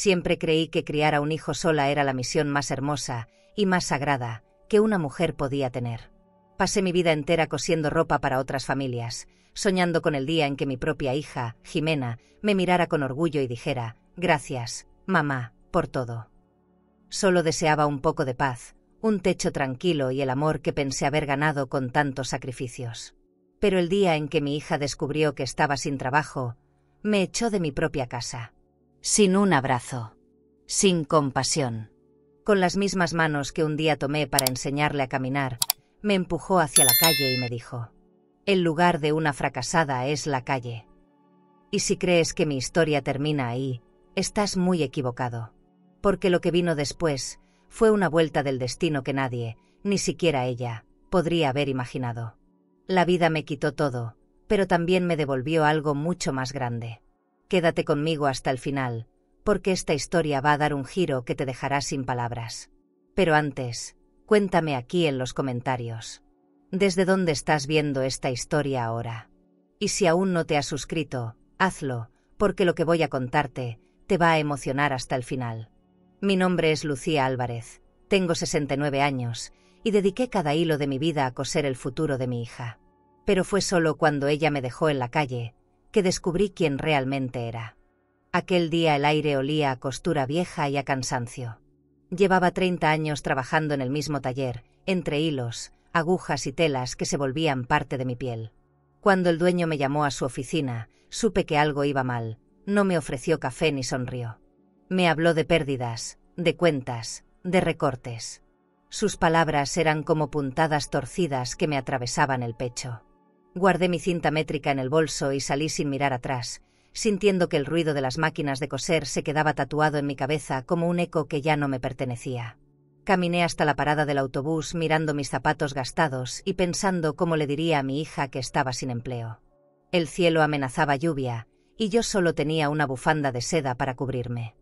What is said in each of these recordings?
Siempre creí que criar a un hijo sola era la misión más hermosa y más sagrada que una mujer podía tener. Pasé mi vida entera cosiendo ropa para otras familias, soñando con el día en que mi propia hija, Jimena, me mirara con orgullo y dijera: «Gracias, mamá, por todo». Solo deseaba un poco de paz, un techo tranquilo y el amor que pensé haber ganado con tantos sacrificios. Pero el día en que mi hija descubrió que estaba sin trabajo, me echó de mi propia casa. Sin un abrazo. Sin compasión. Con las mismas manos que un día tomé para enseñarle a caminar, me empujó hacia la calle y me dijo: «El lugar de una fracasada es la calle». Y si crees que mi historia termina ahí, estás muy equivocado. Porque lo que vino después fue una vuelta del destino que nadie, ni siquiera ella, podría haber imaginado. La vida me quitó todo, pero también me devolvió algo mucho más grande. Quédate conmigo hasta el final, porque esta historia va a dar un giro que te dejará sin palabras. Pero antes, cuéntame aquí en los comentarios. ¿Desde dónde estás viendo esta historia ahora? Y si aún no te has suscrito, hazlo, porque lo que voy a contarte te va a emocionar hasta el final. Mi nombre es Lucía Álvarez, tengo 69 años, y dediqué cada hilo de mi vida a coser el futuro de mi hija. Pero fue solo cuando ella me dejó en la calle que descubrí quién realmente era. Aquel día el aire olía a costura vieja y a cansancio. Llevaba 30 años trabajando en el mismo taller, entre hilos, agujas y telas que se volvían parte de mi piel. Cuando el dueño me llamó a su oficina, supe que algo iba mal. No me ofreció café ni sonrió. Me habló de pérdidas, de cuentas, de recortes. Sus palabras eran como puntadas torcidas que me atravesaban el pecho. Guardé mi cinta métrica en el bolso y salí sin mirar atrás, sintiendo que el ruido de las máquinas de coser se quedaba tatuado en mi cabeza como un eco que ya no me pertenecía. Caminé hasta la parada del autobús mirando mis zapatos gastados y pensando cómo le diría a mi hija que estaba sin empleo. El cielo amenazaba lluvia, y yo solo tenía una bufanda de seda para cubrirme.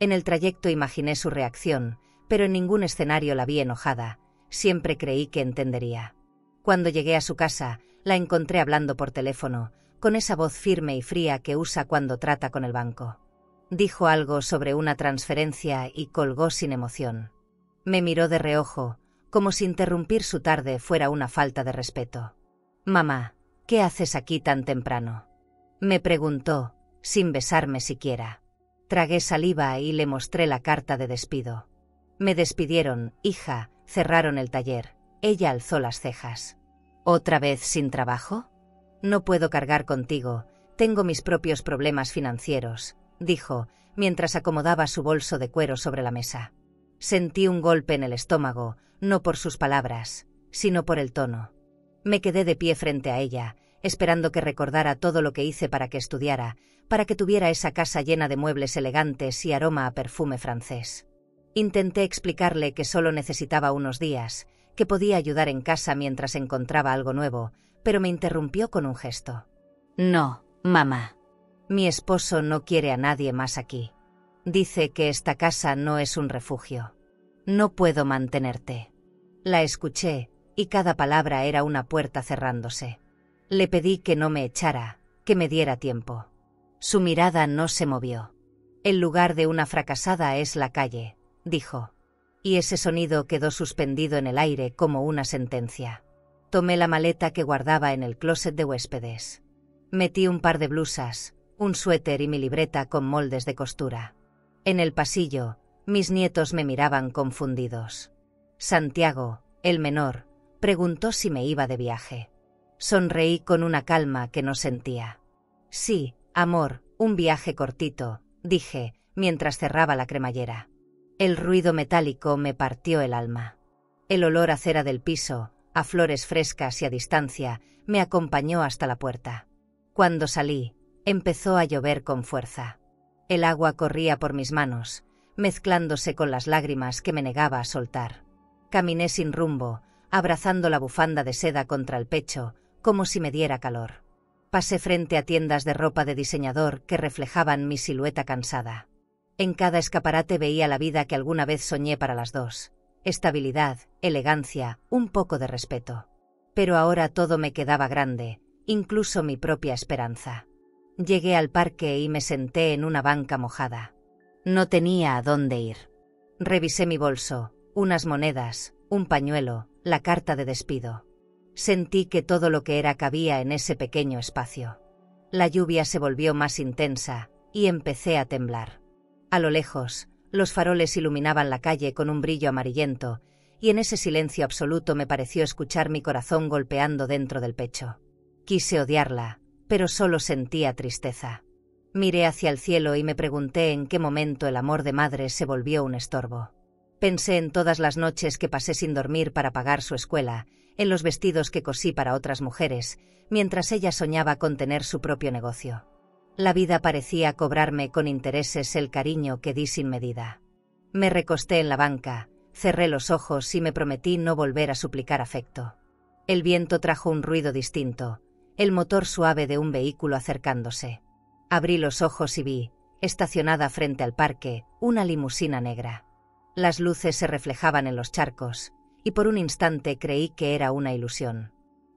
En el trayecto imaginé su reacción, pero en ningún escenario la vi enojada. Siempre creí que entendería. Cuando llegué a su casa, la encontré hablando por teléfono, con esa voz firme y fría que usa cuando trata con el banco. Dijo algo sobre una transferencia y colgó sin emoción. Me miró de reojo, como si interrumpir su tarde fuera una falta de respeto. «Mamá, ¿qué haces aquí tan temprano?», me preguntó, sin besarme siquiera. Tragué saliva y le mostré la carta de despido. «Me despidieron, hija», cerraron el taller. Ella alzó las cejas. «¿Otra vez sin trabajo? No puedo cargar contigo, tengo mis propios problemas financieros», dijo, mientras acomodaba su bolso de cuero sobre la mesa. Sentí un golpe en el estómago, no por sus palabras, sino por el tono. Me quedé de pie frente a ella, esperando que recordara todo lo que hice para que estudiara, para que tuviera esa casa llena de muebles elegantes y aroma a perfume francés. Intenté explicarle que solo necesitaba unos días, que podía ayudar en casa mientras encontraba algo nuevo, pero me interrumpió con un gesto. «No, mamá. Mi esposo no quiere a nadie más aquí. Dice que esta casa no es un refugio. No puedo mantenerte». La escuché, y cada palabra era una puerta cerrándose. Le pedí que no me echara, que me diera tiempo. Su mirada no se movió. «El lugar de una fracasada es la calle», dijo. Y ese sonido quedó suspendido en el aire como una sentencia. Tomé la maleta que guardaba en el closet de huéspedes. Metí un par de blusas, un suéter y mi libreta con moldes de costura. En el pasillo, mis nietos me miraban confundidos. Santiago, el menor, preguntó si me iba de viaje. Sonreí con una calma que no sentía. «Sí, amor, un viaje cortito», dije, mientras cerraba la cremallera. El ruido metálico me partió el alma. El olor a cera del piso, a flores frescas y a distancia, me acompañó hasta la puerta. Cuando salí, empezó a llover con fuerza. El agua corría por mis manos, mezclándose con las lágrimas que me negaba a soltar. Caminé sin rumbo, abrazando la bufanda de seda contra el pecho, como si me diera calor. Pasé frente a tiendas de ropa de diseñador que reflejaban mi silueta cansada. En cada escaparate veía la vida que alguna vez soñé para las dos. Estabilidad, elegancia, un poco de respeto. Pero ahora todo me quedaba grande, incluso mi propia esperanza. Llegué al parque y me senté en una banca mojada. No tenía a dónde ir. Revisé mi bolso, unas monedas, un pañuelo, la carta de despido. Sentí que todo lo que era cabía en ese pequeño espacio. La lluvia se volvió más intensa, y empecé a temblar. A lo lejos, los faroles iluminaban la calle con un brillo amarillento, y en ese silencio absoluto me pareció escuchar mi corazón golpeando dentro del pecho. Quise odiarla, pero solo sentía tristeza. Miré hacia el cielo y me pregunté en qué momento el amor de madre se volvió un estorbo. Pensé en todas las noches que pasé sin dormir para pagar su escuela, en los vestidos que cosí para otras mujeres, mientras ella soñaba con tener su propio negocio. La vida parecía cobrarme con intereses el cariño que di sin medida. Me recosté en la banca, cerré los ojos y me prometí no volver a suplicar afecto. El viento trajo un ruido distinto, el motor suave de un vehículo acercándose. Abrí los ojos y vi, estacionada frente al parque, una limusina negra. Las luces se reflejaban en los charcos, y por un instante creí que era una ilusión.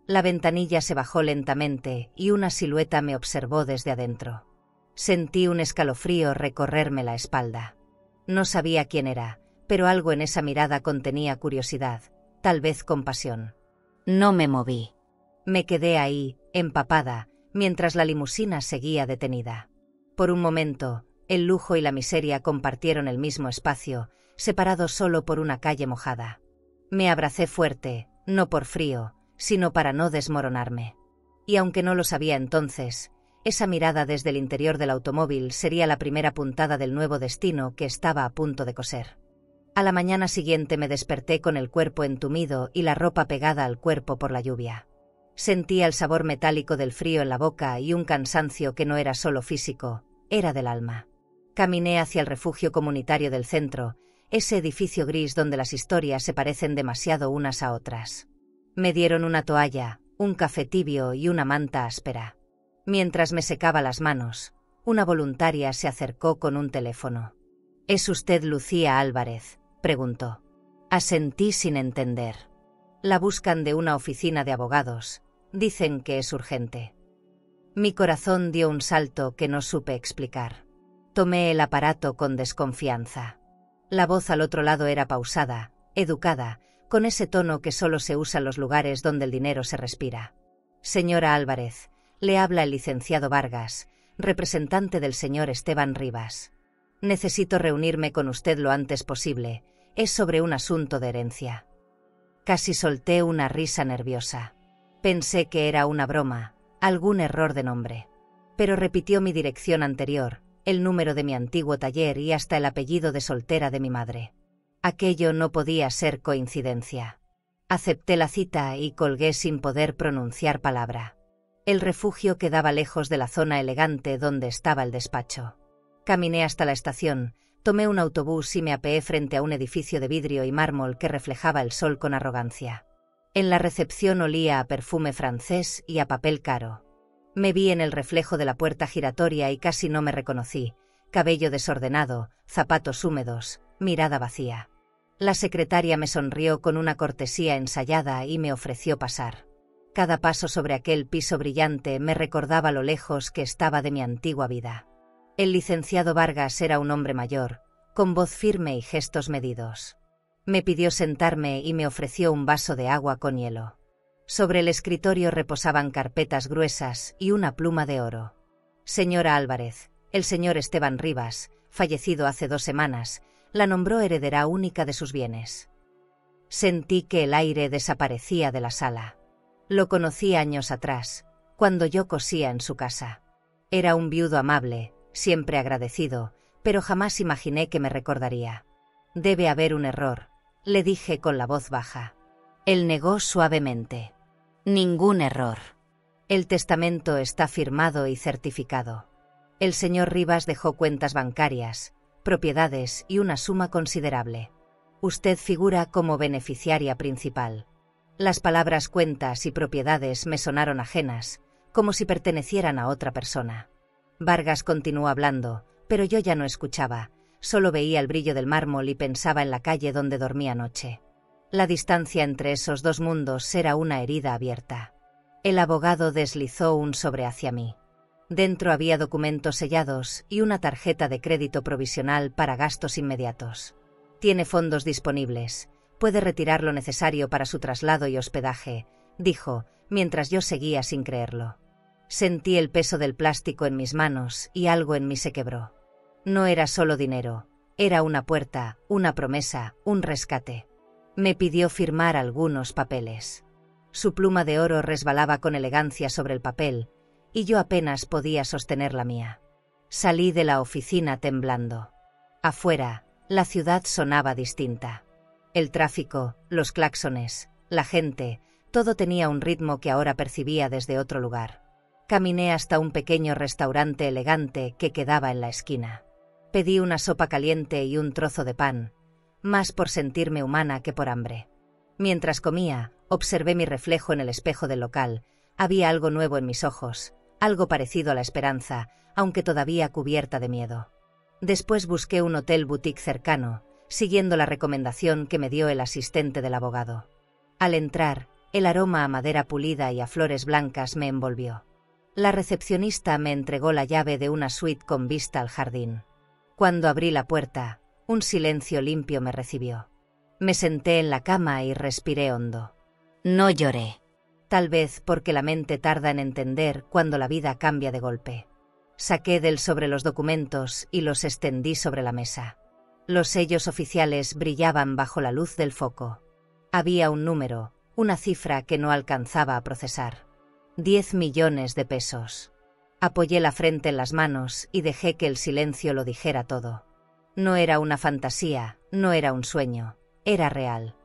La ventanilla se bajó lentamente y una silueta me observó desde adentro. Sentí un escalofrío recorrerme la espalda. No sabía quién era, pero algo en esa mirada contenía curiosidad, tal vez compasión. No me moví. Me quedé ahí, empapada, mientras la limusina seguía detenida. Por un momento, el lujo y la miseria compartieron el mismo espacio, separados solo por una calle mojada. Me abracé fuerte, no por frío, sino para no desmoronarme. Y aunque no lo sabía entonces, esa mirada desde el interior del automóvil sería la primera puntada del nuevo destino que estaba a punto de coser. A la mañana siguiente me desperté con el cuerpo entumido y la ropa pegada al cuerpo por la lluvia. Sentía el sabor metálico del frío en la boca y un cansancio que no era solo físico, era del alma. Caminé hacia el refugio comunitario del centro, ese edificio gris donde las historias se parecen demasiado unas a otras. Me dieron una toalla, un café tibio y una manta áspera. Mientras me secaba las manos, una voluntaria se acercó con un teléfono. «¿Es usted Lucía Álvarez?», preguntó. Asentí sin entender. La buscan de una oficina de abogados. Dicen que es urgente. Mi corazón dio un salto que no supe explicar. Tomé el aparato con desconfianza. La voz al otro lado era pausada, educada, con ese tono que solo se usa en los lugares donde el dinero se respira. «Señora Álvarez, le habla el licenciado Vargas, representante del señor Esteban Rivas. Necesito reunirme con usted lo antes posible, es sobre un asunto de herencia». Casi solté una risa nerviosa. Pensé que era una broma, algún error de nombre. Pero repitió mi dirección anterior, el número de mi antiguo taller y hasta el apellido de soltera de mi madre. Aquello no podía ser coincidencia. Acepté la cita y colgué sin poder pronunciar palabra. El refugio quedaba lejos de la zona elegante donde estaba el despacho. Caminé hasta la estación, tomé un autobús y me apeé frente a un edificio de vidrio y mármol que reflejaba el sol con arrogancia. En la recepción olía a perfume francés y a papel caro. Me vi en el reflejo de la puerta giratoria y casi no me reconocí, cabello desordenado, zapatos húmedos, mirada vacía. La secretaria me sonrió con una cortesía ensayada y me ofreció pasar. Cada paso sobre aquel piso brillante me recordaba lo lejos que estaba de mi antigua vida. El licenciado Vargas era un hombre mayor, con voz firme y gestos medidos. Me pidió sentarme y me ofreció un vaso de agua con hielo. Sobre el escritorio reposaban carpetas gruesas y una pluma de oro. «Señora Álvarez, el señor Esteban Rivas, fallecido hace 2 semanas, la nombró heredera única de sus bienes». Sentí que el aire desaparecía de la sala. Lo conocí años atrás, cuando yo cosía en su casa. Era un viudo amable, siempre agradecido, pero jamás imaginé que me recordaría. «Debe haber un error», le dije con la voz baja. Él negó suavemente. «Ningún error. El testamento está firmado y certificado. El señor Rivas dejó cuentas bancarias, propiedades y una suma considerable. Usted figura como beneficiaria principal». Las palabras cuentas y propiedades me sonaron ajenas, como si pertenecieran a otra persona. Vargas continuó hablando, pero yo ya no escuchaba, solo veía el brillo del mármol y pensaba en la calle donde dormía anoche. La distancia entre esos 2 mundos era una herida abierta. El abogado deslizó un sobre hacia mí. Dentro había documentos sellados y una tarjeta de crédito provisional para gastos inmediatos. Tiene fondos disponibles. Puede retirar lo necesario para su traslado y hospedaje, dijo, mientras yo seguía sin creerlo. Sentí el peso del plástico en mis manos y algo en mí se quebró. No era solo dinero, era una puerta, una promesa, un rescate. Me pidió firmar algunos papeles. Su pluma de oro resbalaba con elegancia sobre el papel, y yo apenas podía sostener la mía. Salí de la oficina temblando. Afuera, la ciudad sonaba distinta. El tráfico, los claxones, la gente, todo tenía un ritmo que ahora percibía desde otro lugar. Caminé hasta un pequeño restaurante elegante que quedaba en la esquina. Pedí una sopa caliente y un trozo de pan, más por sentirme humana que por hambre. Mientras comía, observé mi reflejo en el espejo del local. Había algo nuevo en mis ojos, algo parecido a la esperanza, aunque todavía cubierta de miedo. Después busqué un hotel boutique cercano, siguiendo la recomendación que me dio el asistente del abogado. Al entrar, el aroma a madera pulida y a flores blancas me envolvió. La recepcionista me entregó la llave de una suite con vista al jardín. Cuando abrí la puerta, un silencio limpio me recibió. Me senté en la cama y respiré hondo. No lloré. Tal vez porque la mente tarda en entender cuando la vida cambia de golpe. Saqué del sobre los documentos y los extendí sobre la mesa. Los sellos oficiales brillaban bajo la luz del foco. Había un número, una cifra que no alcanzaba a procesar. 10 millones de pesos. Apoyé la frente en las manos y dejé que el silencio lo dijera todo. No era una fantasía, no era un sueño, era real.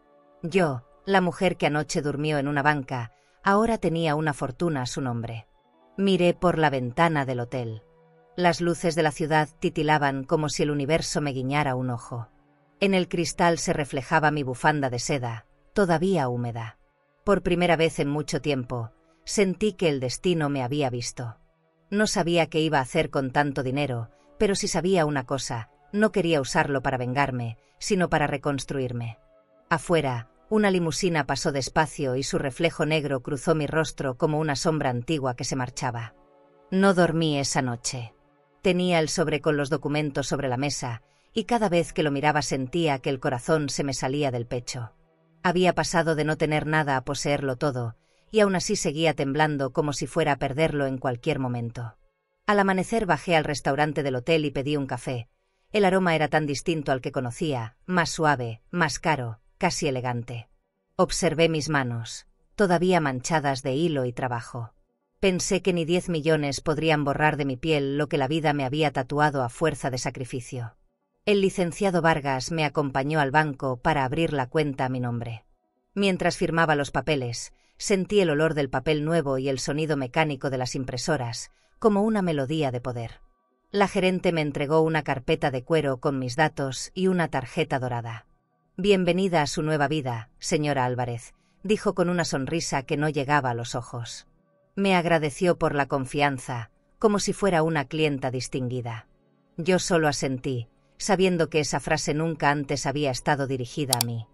Yo, la mujer que anoche durmió en una banca, ahora tenía una fortuna a su nombre. Miré por la ventana del hotel. Las luces de la ciudad titilaban como si el universo me guiñara un ojo. En el cristal se reflejaba mi bufanda de seda, todavía húmeda. Por primera vez en mucho tiempo, sentí que el destino me había visto. No sabía qué iba a hacer con tanto dinero, pero sí sabía una cosa, no quería usarlo para vengarme, sino para reconstruirme. Afuera, una limusina pasó despacio y su reflejo negro cruzó mi rostro como una sombra antigua que se marchaba. No dormí esa noche. Tenía el sobre con los documentos sobre la mesa, y cada vez que lo miraba sentía que el corazón se me salía del pecho. Había pasado de no tener nada a poseerlo todo, y aún así seguía temblando como si fuera a perderlo en cualquier momento. Al amanecer bajé al restaurante del hotel y pedí un café. El aroma era tan distinto al que conocía, más suave, más caro, casi elegante. Observé mis manos, todavía manchadas de hilo y trabajo. Pensé que ni 10 millones podrían borrar de mi piel lo que la vida me había tatuado a fuerza de sacrificio. El licenciado Vargas me acompañó al banco para abrir la cuenta a mi nombre. Mientras firmaba los papeles, sentí el olor del papel nuevo y el sonido mecánico de las impresoras, como una melodía de poder. La gerente me entregó una carpeta de cuero con mis datos y una tarjeta dorada. Bienvenida a su nueva vida, señora Álvarez, dijo con una sonrisa que no llegaba a los ojos. Me agradeció por la confianza, como si fuera una clienta distinguida. Yo solo asentí, sabiendo que esa frase nunca antes había estado dirigida a mí.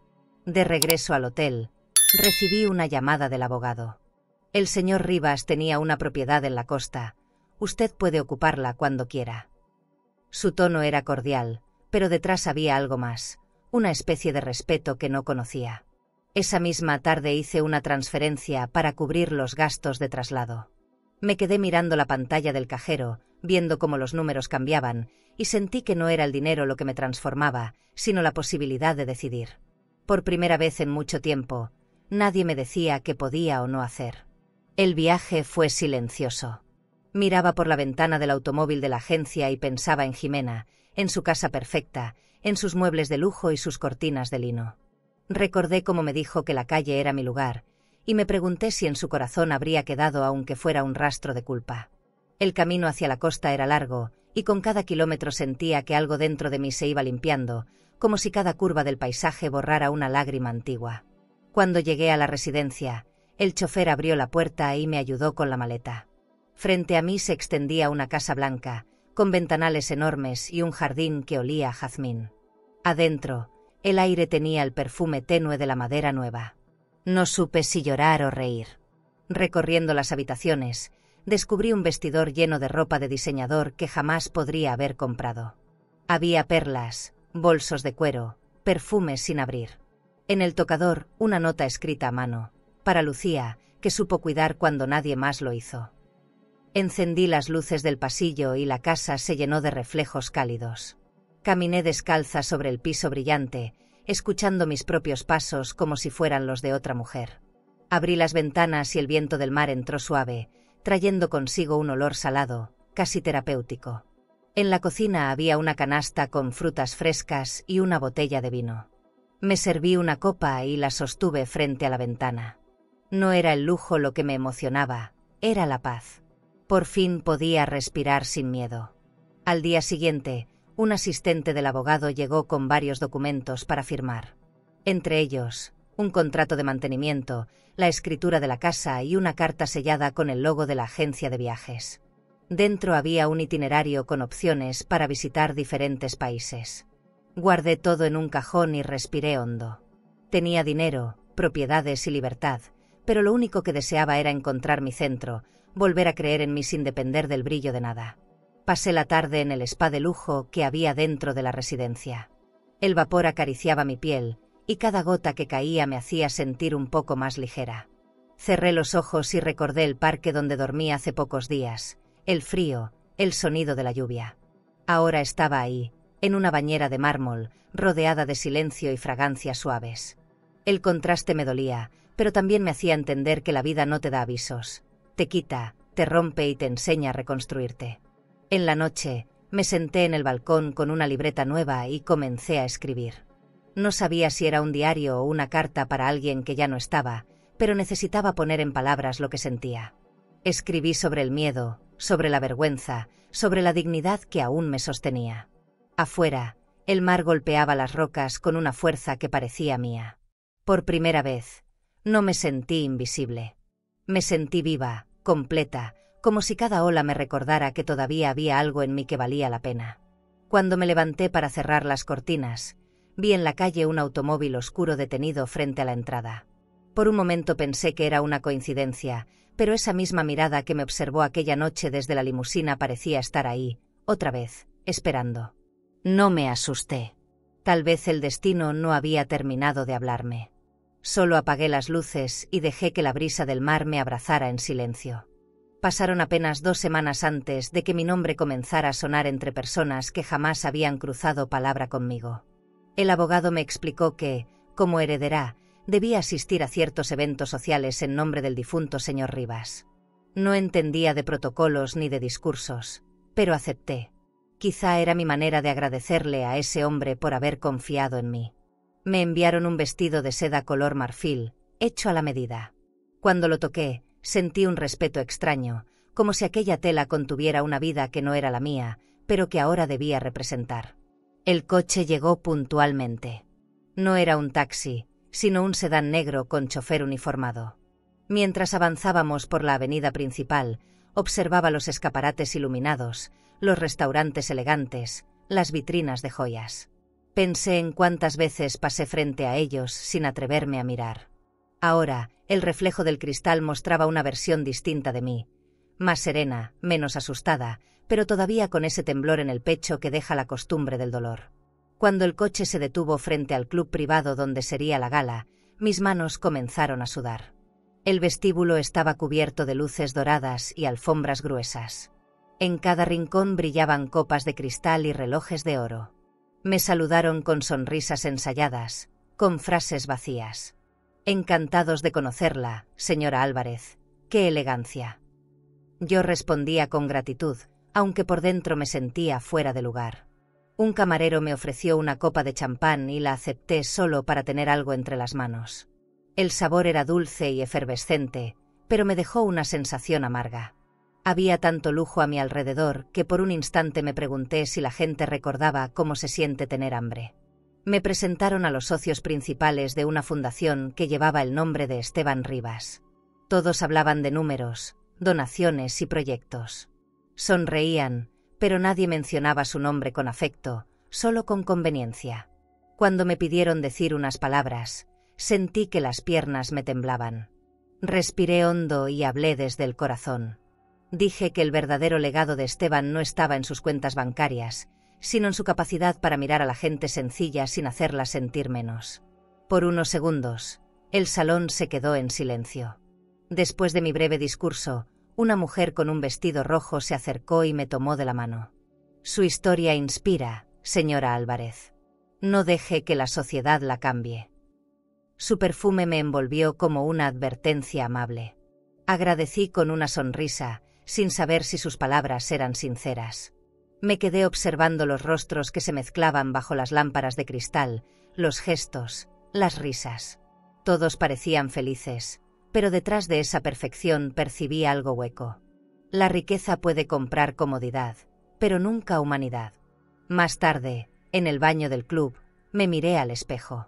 De regreso al hotel, recibí una llamada del abogado. El señor Rivas tenía una propiedad en la costa. Usted puede ocuparla cuando quiera. Su tono era cordial, pero detrás había algo más, una especie de respeto que no conocía. Esa misma tarde hice una transferencia para cubrir los gastos de traslado. Me quedé mirando la pantalla del cajero, viendo cómo los números cambiaban, y sentí que no era el dinero lo que me transformaba, sino la posibilidad de decidir. Por primera vez en mucho tiempo, nadie me decía qué podía o no hacer. El viaje fue silencioso. Miraba por la ventana del automóvil de la agencia y pensaba en Jimena, en su casa perfecta, en sus muebles de lujo y sus cortinas de lino. Recordé cómo me dijo que la calle era mi lugar, y me pregunté si en su corazón habría quedado aunque fuera un rastro de culpa. El camino hacia la costa era largo, y con cada kilómetro sentía que algo dentro de mí se iba limpiando, como si cada curva del paisaje borrara una lágrima antigua. Cuando llegué a la residencia, el chofer abrió la puerta y me ayudó con la maleta. Frente a mí se extendía una casa blanca, con ventanales enormes y un jardín que olía a jazmín. Adentro, el aire tenía el perfume tenue de la madera nueva. No supe si llorar o reír. Recorriendo las habitaciones, descubrí un vestidor lleno de ropa de diseñador que jamás podría haber comprado. Había perlas, bolsos de cuero, perfumes sin abrir. En el tocador, una nota escrita a mano, para Lucía, que supo cuidar cuando nadie más lo hizo. Encendí las luces del pasillo y la casa se llenó de reflejos cálidos. Caminé descalza sobre el piso brillante, escuchando mis propios pasos como si fueran los de otra mujer. Abrí las ventanas y el viento del mar entró suave, trayendo consigo un olor salado, casi terapéutico. En la cocina había una canasta con frutas frescas y una botella de vino. Me serví una copa y la sostuve frente a la ventana. No era el lujo lo que me emocionaba, era la paz. Por fin podía respirar sin miedo. Al día siguiente, un asistente del abogado llegó con varios documentos para firmar. Entre ellos, un contrato de mantenimiento, la escritura de la casa y una carta sellada con el logo de la agencia de viajes. Dentro había un itinerario con opciones para visitar diferentes países. Guardé todo en un cajón y respiré hondo. Tenía dinero, propiedades y libertad, pero lo único que deseaba era encontrar mi centro, volver a creer en mí sin depender del brillo de nada. Pasé la tarde en el spa de lujo que había dentro de la residencia. El vapor acariciaba mi piel, y cada gota que caía me hacía sentir un poco más ligera. Cerré los ojos y recordé el parque donde dormí hace pocos días, el frío, el sonido de la lluvia. Ahora estaba ahí, en una bañera de mármol, rodeada de silencio y fragancias suaves. El contraste me dolía, pero también me hacía entender que la vida no te da avisos. Te quita, te rompe y te enseña a reconstruirte. En la noche, me senté en el balcón con una libreta nueva y comencé a escribir. No sabía si era un diario o una carta para alguien que ya no estaba, pero necesitaba poner en palabras lo que sentía. Escribí sobre el miedo, sobre la vergüenza, sobre la dignidad que aún me sostenía. Afuera, el mar golpeaba las rocas con una fuerza que parecía mía. Por primera vez, no me sentí invisible. Me sentí viva, completa, como si cada ola me recordara que todavía había algo en mí que valía la pena. Cuando me levanté para cerrar las cortinas, vi en la calle un automóvil oscuro detenido frente a la entrada. Por un momento pensé que era una coincidencia, pero esa misma mirada que me observó aquella noche desde la limusina parecía estar ahí, otra vez, esperando. No me asusté. Tal vez el destino no había terminado de hablarme. Solo apagué las luces y dejé que la brisa del mar me abrazara en silencio. Pasaron apenas 2 semanas antes de que mi nombre comenzara a sonar entre personas que jamás habían cruzado palabra conmigo. El abogado me explicó que, como heredera, debía asistir a ciertos eventos sociales en nombre del difunto señor Rivas. No entendía de protocolos ni de discursos, pero acepté. Quizá era mi manera de agradecerle a ese hombre por haber confiado en mí. Me enviaron un vestido de seda color marfil, hecho a la medida. Cuando lo toqué, sentí un respeto extraño, como si aquella tela contuviera una vida que no era la mía, pero que ahora debía representar. El coche llegó puntualmente. No era un taxi, sino un sedán negro con chofer uniformado. Mientras avanzábamos por la avenida principal, observaba los escaparates iluminados, los restaurantes elegantes, las vitrinas de joyas. Pensé en cuántas veces pasé frente a ellos sin atreverme a mirar. Ahora, el reflejo del cristal mostraba una versión distinta de mí, más serena, menos asustada, pero todavía con ese temblor en el pecho que deja la costumbre del dolor. Cuando el coche se detuvo frente al club privado donde sería la gala, mis manos comenzaron a sudar. El vestíbulo estaba cubierto de luces doradas y alfombras gruesas. En cada rincón brillaban copas de cristal y relojes de oro. Me saludaron con sonrisas ensayadas, con frases vacías. Encantados de conocerla, señora Álvarez. ¡Qué elegancia! Yo respondía con gratitud, aunque por dentro me sentía fuera de lugar. Un camarero me ofreció una copa de champán y la acepté solo para tener algo entre las manos. El sabor era dulce y efervescente, pero me dejó una sensación amarga. Había tanto lujo a mi alrededor que por un instante me pregunté si la gente recordaba cómo se siente tener hambre. Me presentaron a los socios principales de una fundación que llevaba el nombre de Esteban Rivas. Todos hablaban de números, donaciones y proyectos. Sonreían, pero nadie mencionaba su nombre con afecto, solo con conveniencia. Cuando me pidieron decir unas palabras, sentí que las piernas me temblaban. Respiré hondo y hablé desde el corazón. Dije que el verdadero legado de Esteban no estaba en sus cuentas bancarias, sino en su capacidad para mirar a la gente sencilla sin hacerla sentir menos. Por unos segundos, el salón se quedó en silencio. Después de mi breve discurso, una mujer con un vestido rojo se acercó y me tomó de la mano. Su historia inspira, señora Álvarez. No deje que la sociedad la cambie. Su perfume me envolvió como una advertencia amable. Agradecí con una sonrisa, sin saber si sus palabras eran sinceras. Me quedé observando los rostros que se mezclaban bajo las lámparas de cristal, los gestos, las risas. Todos parecían felices, pero detrás de esa perfección percibí algo hueco. La riqueza puede comprar comodidad, pero nunca humanidad. Más tarde, en el baño del club, me miré al espejo.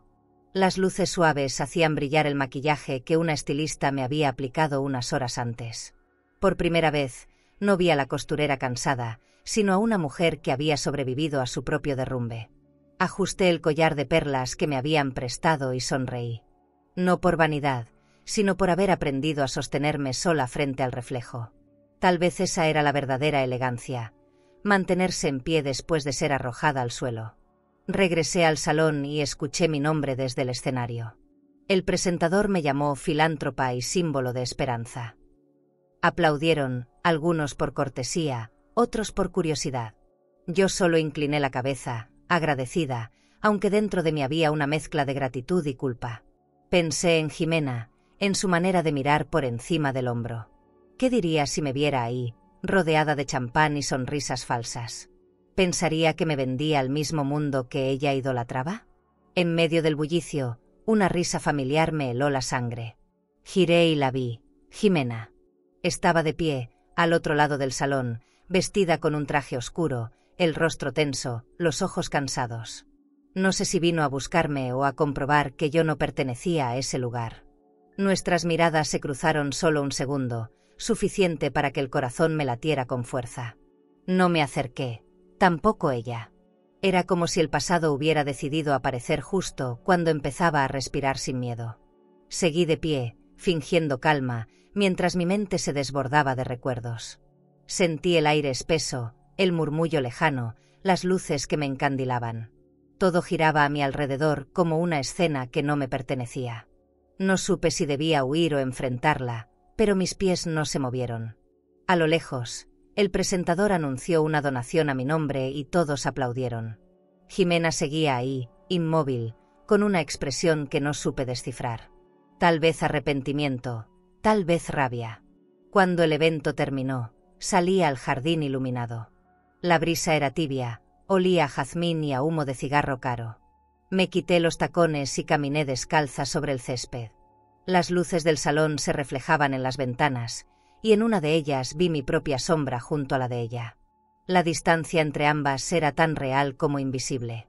Las luces suaves hacían brillar el maquillaje que una estilista me había aplicado unas horas antes. Por primera vez, no vi a la costurera cansada, sino a una mujer que había sobrevivido a su propio derrumbe. Ajusté el collar de perlas que me habían prestado y sonreí. No por vanidad, sino por haber aprendido a sostenerme sola frente al reflejo. Tal vez esa era la verdadera elegancia, mantenerse en pie después de ser arrojada al suelo. Regresé al salón y escuché mi nombre desde el escenario. El presentador me llamó filántropa y símbolo de esperanza. Aplaudieron, algunos por cortesía, otros por curiosidad. Yo solo incliné la cabeza, agradecida, aunque dentro de mí había una mezcla de gratitud y culpa. Pensé en Jimena, en su manera de mirar por encima del hombro. ¿Qué diría si me viera ahí, rodeada de champán y sonrisas falsas? ¿Pensaría que me vendía al mismo mundo que ella idolatraba? En medio del bullicio, una risa familiar me heló la sangre. Giré y la vi, Jimena. Estaba de pie, al otro lado del salón, vestida con un traje oscuro, el rostro tenso, los ojos cansados. No sé si vino a buscarme o a comprobar que yo no pertenecía a ese lugar. Nuestras miradas se cruzaron solo un segundo, suficiente para que el corazón me latiera con fuerza. No me acerqué, tampoco ella. Era como si el pasado hubiera decidido aparecer justo cuando empezaba a respirar sin miedo. Seguí de pie, fingiendo calma, mientras mi mente se desbordaba de recuerdos. Sentí el aire espeso, el murmullo lejano, las luces que me encandilaban. Todo giraba a mi alrededor como una escena que no me pertenecía. No supe si debía huir o enfrentarla, pero mis pies no se movieron. A lo lejos, el presentador anunció una donación a mi nombre y todos aplaudieron. Jimena seguía ahí, inmóvil, con una expresión que no supe descifrar. Tal vez arrepentimiento, tal vez rabia. Cuando el evento terminó, salí al jardín iluminado. La brisa era tibia, olía a jazmín y a humo de cigarro caro. Me quité los tacones y caminé descalza sobre el césped. Las luces del salón se reflejaban en las ventanas, y en una de ellas vi mi propia sombra junto a la de ella. La distancia entre ambas era tan real como invisible.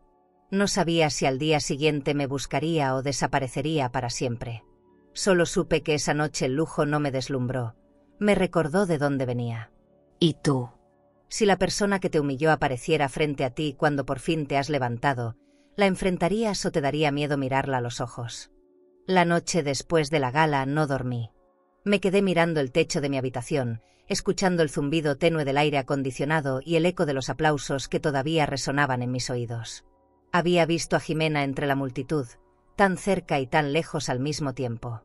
No sabía si al día siguiente me buscaría o desaparecería para siempre. Solo supe que esa noche el lujo no me deslumbró, me recordó de dónde venía. ¿Y tú? Si la persona que te humilló apareciera frente a ti cuando por fin te has levantado, ¿la enfrentarías o te daría miedo mirarla a los ojos? La noche después de la gala no dormí. Me quedé mirando el techo de mi habitación, escuchando el zumbido tenue del aire acondicionado y el eco de los aplausos que todavía resonaban en mis oídos. Había visto a Jimena entre la multitud, tan cerca y tan lejos al mismo tiempo.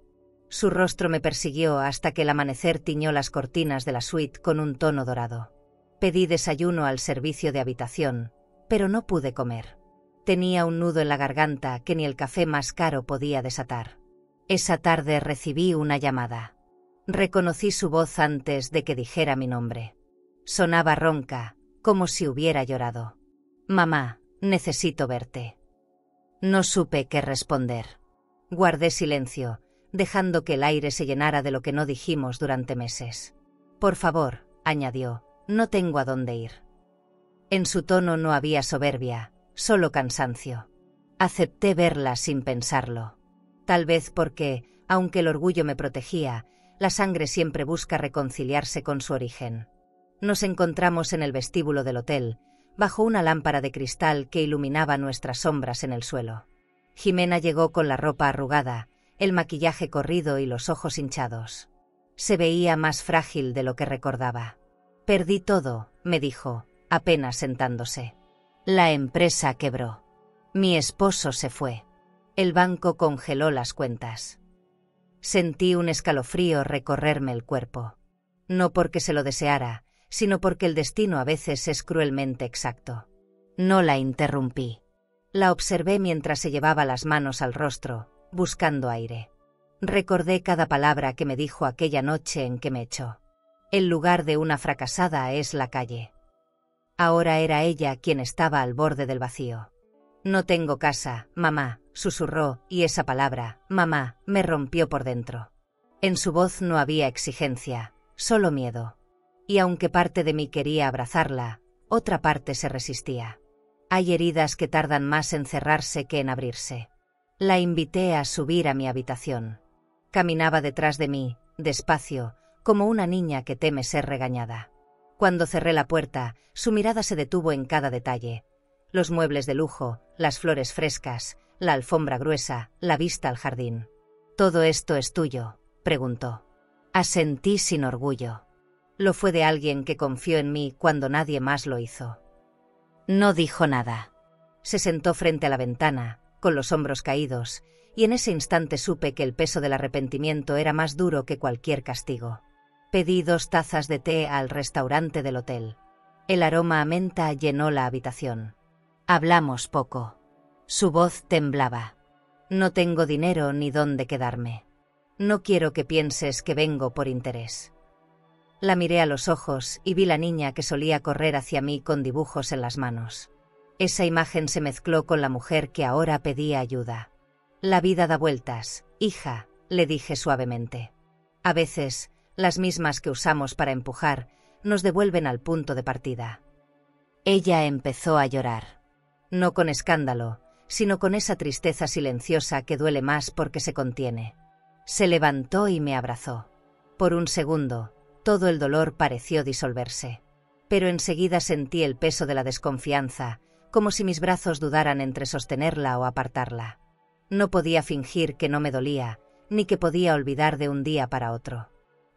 Su rostro me persiguió hasta que el amanecer tiñó las cortinas de la suite con un tono dorado. Pedí desayuno al servicio de habitación, pero no pude comer. Tenía un nudo en la garganta que ni el café más caro podía desatar. Esa tarde recibí una llamada. Reconocí su voz antes de que dijera mi nombre. Sonaba ronca, como si hubiera llorado. «Mamá, necesito verte». No supe qué responder. Guardé silencio, dejando que el aire se llenara de lo que no dijimos durante meses. «Por favor», añadió, «no tengo a dónde ir». En su tono no había soberbia, solo cansancio. Acepté verla sin pensarlo. Tal vez porque, aunque el orgullo me protegía, la sangre siempre busca reconciliarse con su origen. Nos encontramos en el vestíbulo del hotel, bajo una lámpara de cristal que iluminaba nuestras sombras en el suelo. Jimena llegó con la ropa arrugada, el maquillaje corrido y los ojos hinchados. Se veía más frágil de lo que recordaba. Perdí todo, me dijo, apenas sentándose. La empresa quebró. Mi esposo se fue. El banco congeló las cuentas. Sentí un escalofrío recorrerme el cuerpo. No porque se lo deseara, sino porque el destino a veces es cruelmente exacto. No la interrumpí. La observé mientras se llevaba las manos al rostro, buscando aire. Recordé cada palabra que me dijo aquella noche en que me echó. El lugar de una fracasada es la calle. Ahora era ella quien estaba al borde del vacío. No tengo casa, mamá, susurró, y esa palabra, mamá, me rompió por dentro. En su voz no había exigencia, solo miedo. Y aunque parte de mí quería abrazarla, otra parte se resistía. Hay heridas que tardan más en cerrarse que en abrirse. La invité a subir a mi habitación. Caminaba detrás de mí, despacio, como una niña que teme ser regañada. Cuando cerré la puerta, su mirada se detuvo en cada detalle. Los muebles de lujo, las flores frescas, la alfombra gruesa, la vista al jardín. «¿Todo esto es tuyo?», preguntó. Asentí sin orgullo. Lo fue de alguien que confió en mí cuando nadie más lo hizo. No dijo nada. Se sentó frente a la ventana, con los hombros caídos, y en ese instante supe que el peso del arrepentimiento era más duro que cualquier castigo. Pedí 2 tazas de té al restaurante del hotel. El aroma a menta llenó la habitación. Hablamos poco. Su voz temblaba. No tengo dinero ni dónde quedarme. No quiero que pienses que vengo por interés. La miré a los ojos y vi la niña que solía correr hacia mí con dibujos en las manos. Esa imagen se mezcló con la mujer que ahora pedía ayuda. La vida da vueltas, hija, le dije suavemente. A veces, las mismas que usamos para empujar, nos devuelven al punto de partida. Ella empezó a llorar. No con escándalo, sino con esa tristeza silenciosa que duele más porque se contiene. Se levantó y me abrazó. Por un segundo, todo el dolor pareció disolverse. Pero enseguida sentí el peso de la desconfianza, como si mis brazos dudaran entre sostenerla o apartarla. No podía fingir que no me dolía, ni que podía olvidar de un día para otro.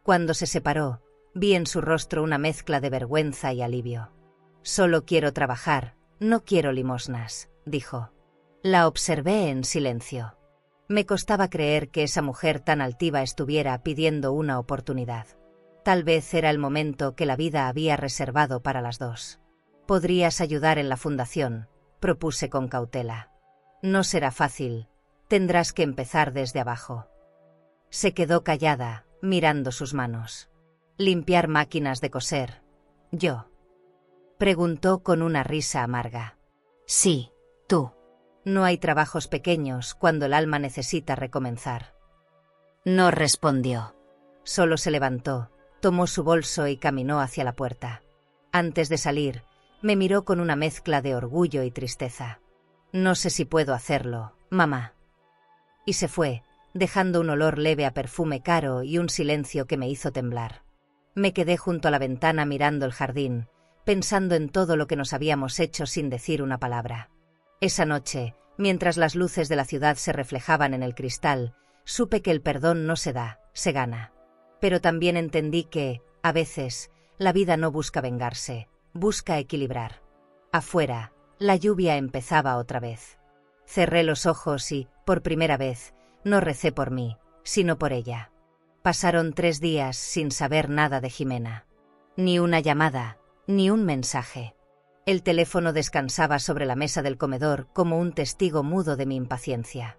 Cuando se separó, vi en su rostro una mezcla de vergüenza y alivio. «Solo quiero trabajar, no quiero limosnas», dijo. La observé en silencio. Me costaba creer que esa mujer tan altiva estuviera pidiendo una oportunidad. Tal vez era el momento que la vida había reservado para las dos. «Podrías ayudar en la fundación», propuse con cautela. «No será fácil, tendrás que empezar desde abajo». Se quedó callada, mirando sus manos. «¿Limpiar máquinas de coser? ¿Yo?», preguntó con una risa amarga. «Sí, tú. No hay trabajos pequeños cuando el alma necesita recomenzar». No respondió. Solo se levantó, tomó su bolso y caminó hacia la puerta. Antes de salir, me miró con una mezcla de orgullo y tristeza. «No sé si puedo hacerlo, mamá». Y se fue, dejando un olor leve a perfume caro y un silencio que me hizo temblar. Me quedé junto a la ventana mirando el jardín, pensando en todo lo que nos habíamos hecho sin decir una palabra. Esa noche, mientras las luces de la ciudad se reflejaban en el cristal, supe que el perdón no se da, se gana. Pero también entendí que, a veces, la vida no busca vengarse, busca equilibrar. Afuera, la lluvia empezaba otra vez. Cerré los ojos y, por primera vez, no recé por mí, sino por ella. Pasaron 3 días sin saber nada de Jimena. Ni una llamada, ni un mensaje. El teléfono descansaba sobre la mesa del comedor como un testigo mudo de mi impaciencia.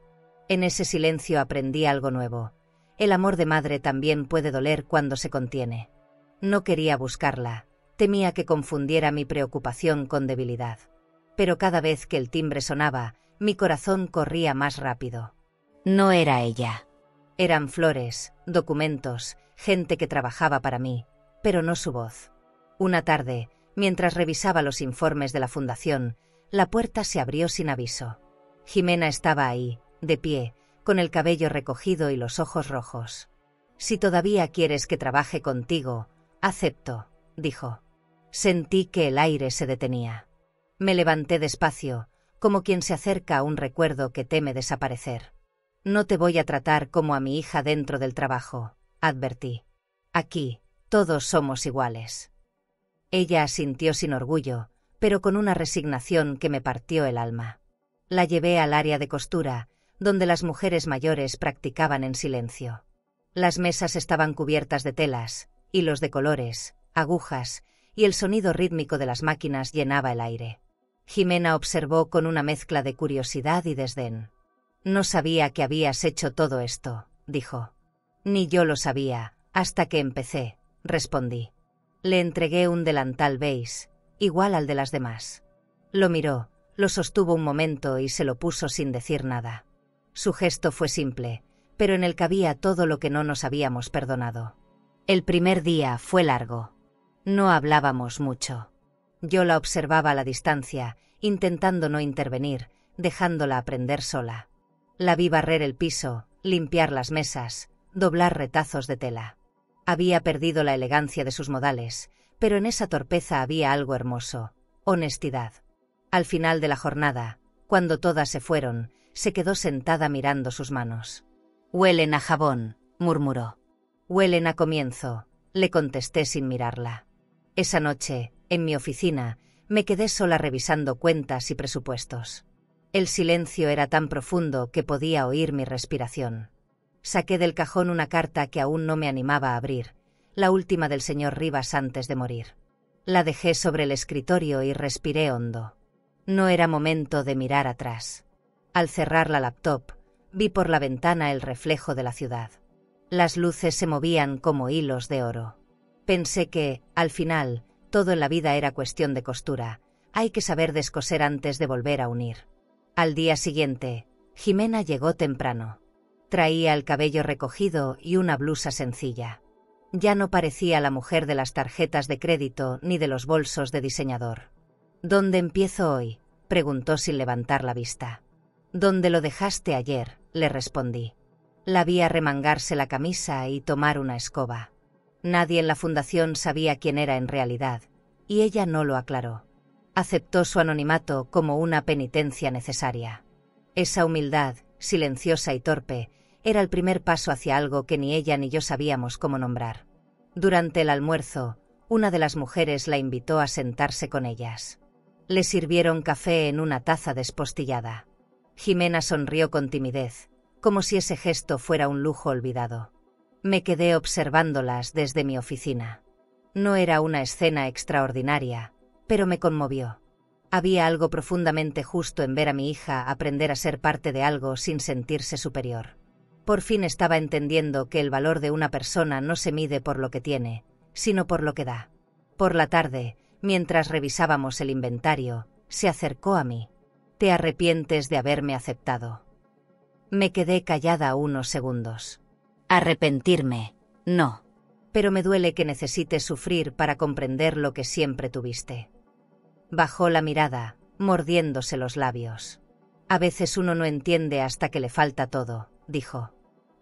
En ese silencio aprendí algo nuevo. El amor de madre también puede doler cuando se contiene. No quería buscarla, temía que confundiera mi preocupación con debilidad. Pero cada vez que el timbre sonaba, mi corazón corría más rápido. No era ella. Eran flores, documentos, gente que trabajaba para mí, pero no su voz. Una tarde, mientras revisaba los informes de la fundación, la puerta se abrió sin aviso. Jimena estaba ahí, de pie, con el cabello recogido y los ojos rojos. «Si todavía quieres que trabaje contigo, acepto», dijo. Sentí que el aire se detenía. Me levanté despacio, como quien se acerca a un recuerdo que teme desaparecer. «No te voy a tratar como a mi hija dentro del trabajo», advertí. Aquí, todos somos iguales. Ella asintió sin orgullo, pero con una resignación que me partió el alma. La llevé al área de costura, donde las mujeres mayores practicaban en silencio. Las mesas estaban cubiertas de telas, hilos de colores, agujas, y el sonido rítmico de las máquinas llenaba el aire. Jimena observó con una mezcla de curiosidad y desdén. «No sabía que habías hecho todo esto», dijo. «Ni yo lo sabía, hasta que empecé», respondí. Le entregué un delantal beige, igual al de las demás. Lo miró, lo sostuvo un momento y se lo puso sin decir nada. Su gesto fue simple, pero en él cabía todo lo que no nos habíamos perdonado. El primer día fue largo. No hablábamos mucho. Yo la observaba a la distancia, intentando no intervenir, dejándola aprender sola. La vi barrer el piso, limpiar las mesas, doblar retazos de tela. Había perdido la elegancia de sus modales, pero en esa torpeza había algo hermoso: honestidad. Al final de la jornada, cuando todas se fueron, se quedó sentada mirando sus manos. «Huelen a jabón», murmuró. «Huelen a comienzo», le contesté sin mirarla. Esa noche, en mi oficina, me quedé sola revisando cuentas y presupuestos. El silencio era tan profundo que podía oír mi respiración. Saqué del cajón una carta que aún no me animaba a abrir, la última del señor Rivas antes de morir. La dejé sobre el escritorio y respiré hondo. No era momento de mirar atrás. Al cerrar la laptop, vi por la ventana el reflejo de la ciudad. Las luces se movían como hilos de oro. Pensé que, al final, todo en la vida era cuestión de costura. Hay que saber descoser antes de volver a unir. Al día siguiente, Jimena llegó temprano. Traía el cabello recogido y una blusa sencilla. Ya no parecía la mujer de las tarjetas de crédito ni de los bolsos de diseñador. «¿Dónde empiezo hoy?», preguntó sin levantar la vista. «¿Dónde lo dejaste ayer?», le respondí. La vi arremangarse la camisa y tomar una escoba. Nadie en la fundación sabía quién era en realidad, y ella no lo aclaró. Aceptó su anonimato como una penitencia necesaria. Esa humildad, silenciosa y torpe, era el primer paso hacia algo que ni ella ni yo sabíamos cómo nombrar. Durante el almuerzo, una de las mujeres la invitó a sentarse con ellas. Le sirvieron café en una taza despostillada. Jimena sonrió con timidez, como si ese gesto fuera un lujo olvidado. Me quedé observándolas desde mi oficina. No era una escena extraordinaria, pero me conmovió. Había algo profundamente justo en ver a mi hija aprender a ser parte de algo sin sentirse superior. Por fin estaba entendiendo que el valor de una persona no se mide por lo que tiene, sino por lo que da. Por la tarde, mientras revisábamos el inventario, se acercó a mí. «¿Te arrepientes de haberme aceptado?». Me quedé callada unos segundos. «Arrepentirme, no. Pero me duele que necesites sufrir para comprender lo que siempre tuviste». Bajó la mirada, mordiéndose los labios. «A veces uno no entiende hasta que le falta todo», dijo.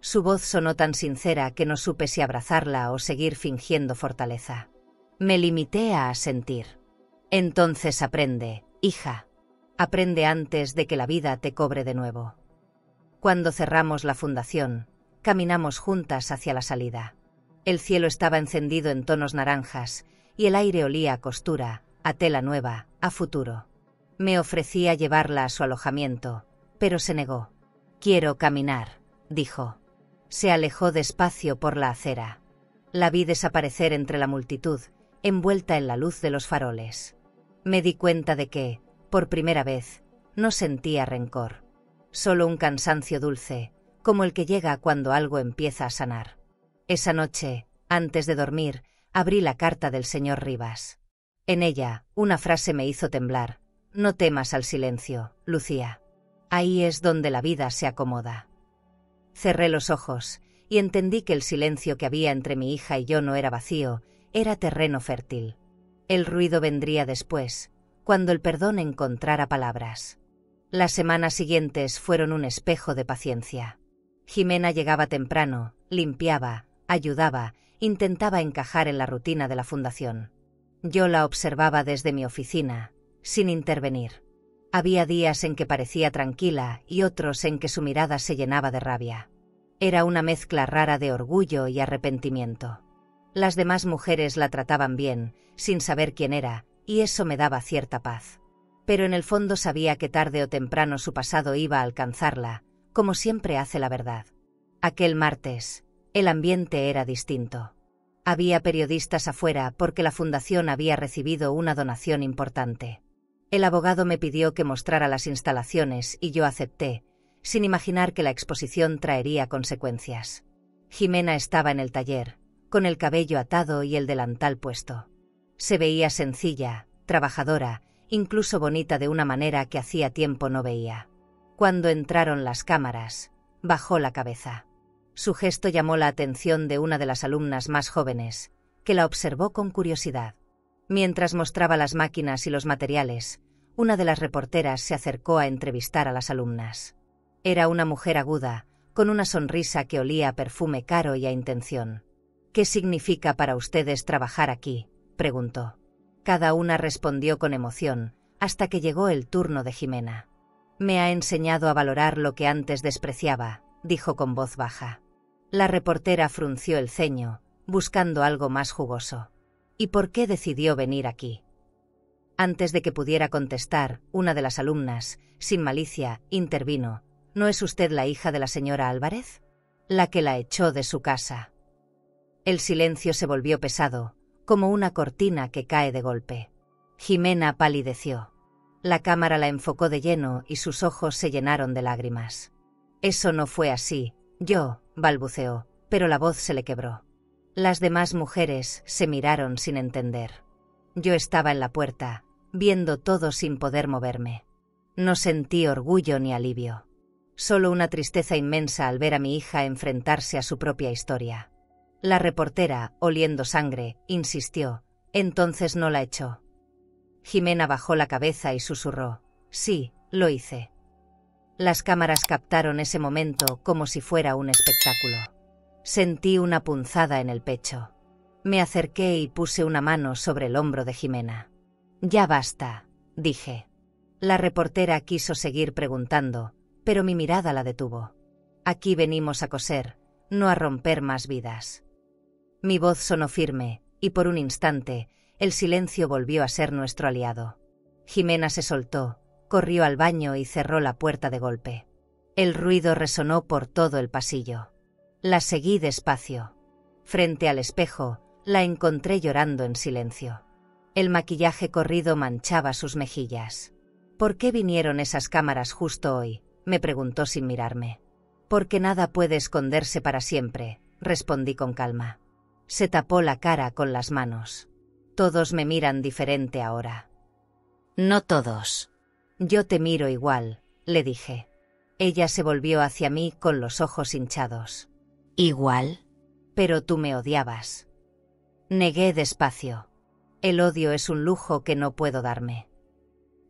Su voz sonó tan sincera que no supe si abrazarla o seguir fingiendo fortaleza. Me limité a asentir. «Entonces aprende, hija. Aprende antes de que la vida te cobre de nuevo». Cuando cerramos la fundación, caminamos juntas hacia la salida. El cielo estaba encendido en tonos naranjas y el aire olía a costura, a tela nueva, a futuro. Me ofrecía llevarla a su alojamiento, pero se negó. «Quiero caminar», dijo. Se alejó despacio por la acera. La vi desaparecer entre la multitud, envuelta en la luz de los faroles. Me di cuenta de que, por primera vez, no sentía rencor. Solo un cansancio dulce, como el que llega cuando algo empieza a sanar. Esa noche, antes de dormir, abrí la carta del señor Rivas. En ella, una frase me hizo temblar. «No temas al silencio, Lucía. Ahí es donde la vida se acomoda». Cerré los ojos y entendí que el silencio que había entre mi hija y yo no era vacío, era terreno fértil. El ruido vendría después, cuando el perdón encontrara palabras. Las semanas siguientes fueron un espejo de paciencia. Jimena llegaba temprano, limpiaba, ayudaba, intentaba encajar en la rutina de la fundación. Yo la observaba desde mi oficina, sin intervenir. Había días en que parecía tranquila y otros en que su mirada se llenaba de rabia. Era una mezcla rara de orgullo y arrepentimiento. Las demás mujeres la trataban bien, sin saber quién era, y eso me daba cierta paz. Pero en el fondo sabía que tarde o temprano su pasado iba a alcanzarla, como siempre hace la verdad. Aquel martes, el ambiente era distinto. Había periodistas afuera porque la fundación había recibido una donación importante. El abogado me pidió que mostrara las instalaciones y yo acepté, sin imaginar que la exposición traería consecuencias. Jimena estaba en el taller, con el cabello atado y el delantal puesto. Se veía sencilla, trabajadora, incluso bonita de una manera que hacía tiempo no veía. Cuando entraron las cámaras, bajó la cabeza. Su gesto llamó la atención de una de las alumnas más jóvenes, que la observó con curiosidad. Mientras mostraba las máquinas y los materiales, una de las reporteras se acercó a entrevistar a las alumnas. Era una mujer aguda, con una sonrisa que olía a perfume caro y a intención. «¿Qué significa para ustedes trabajar aquí?», preguntó. Cada una respondió con emoción, hasta que llegó el turno de Jimena. «Me ha enseñado a valorar lo que antes despreciaba», dijo con voz baja. La reportera frunció el ceño, buscando algo más jugoso. «¿Y por qué decidió venir aquí?». Antes de que pudiera contestar, una de las alumnas, sin malicia, intervino. «¿No es usted la hija de la señora Álvarez? La que la echó de su casa». El silencio se volvió pesado, como una cortina que cae de golpe. Jimena palideció. La cámara la enfocó de lleno y sus ojos se llenaron de lágrimas. «Eso no fue así, balbuceó, pero la voz se le quebró. Las demás mujeres se miraron sin entender. Yo estaba en la puerta, viendo todo sin poder moverme. No sentí orgullo ni alivio. Solo una tristeza inmensa al ver a mi hija enfrentarse a su propia historia. La reportera, oliendo sangre, insistió. «Entonces no la echó». Jimena bajó la cabeza y susurró. «Sí, lo hice». Las cámaras captaron ese momento como si fuera un espectáculo. Sentí una punzada en el pecho. Me acerqué y puse una mano sobre el hombro de Jimena. «Ya basta», dije. La reportera quiso seguir preguntando, pero mi mirada la detuvo. «Aquí venimos a coser, no a romper más vidas». Mi voz sonó firme, y por un instante, el silencio volvió a ser nuestro aliado. Jimena se soltó, corrió al baño y cerró la puerta de golpe. El ruido resonó por todo el pasillo. La seguí despacio. Frente al espejo, la encontré llorando en silencio. El maquillaje corrido manchaba sus mejillas. «¿Por qué vinieron esas cámaras justo hoy?», me preguntó sin mirarme. «Porque nada puede esconderse para siempre», respondí con calma. Se tapó la cara con las manos. «Todos me miran diferente ahora». «No todos». «Yo te miro igual», le dije. Ella se volvió hacia mí con los ojos hinchados. «¿Igual?» «Pero tú me odiabas». Negué despacio. El odio es un lujo que no puedo darme.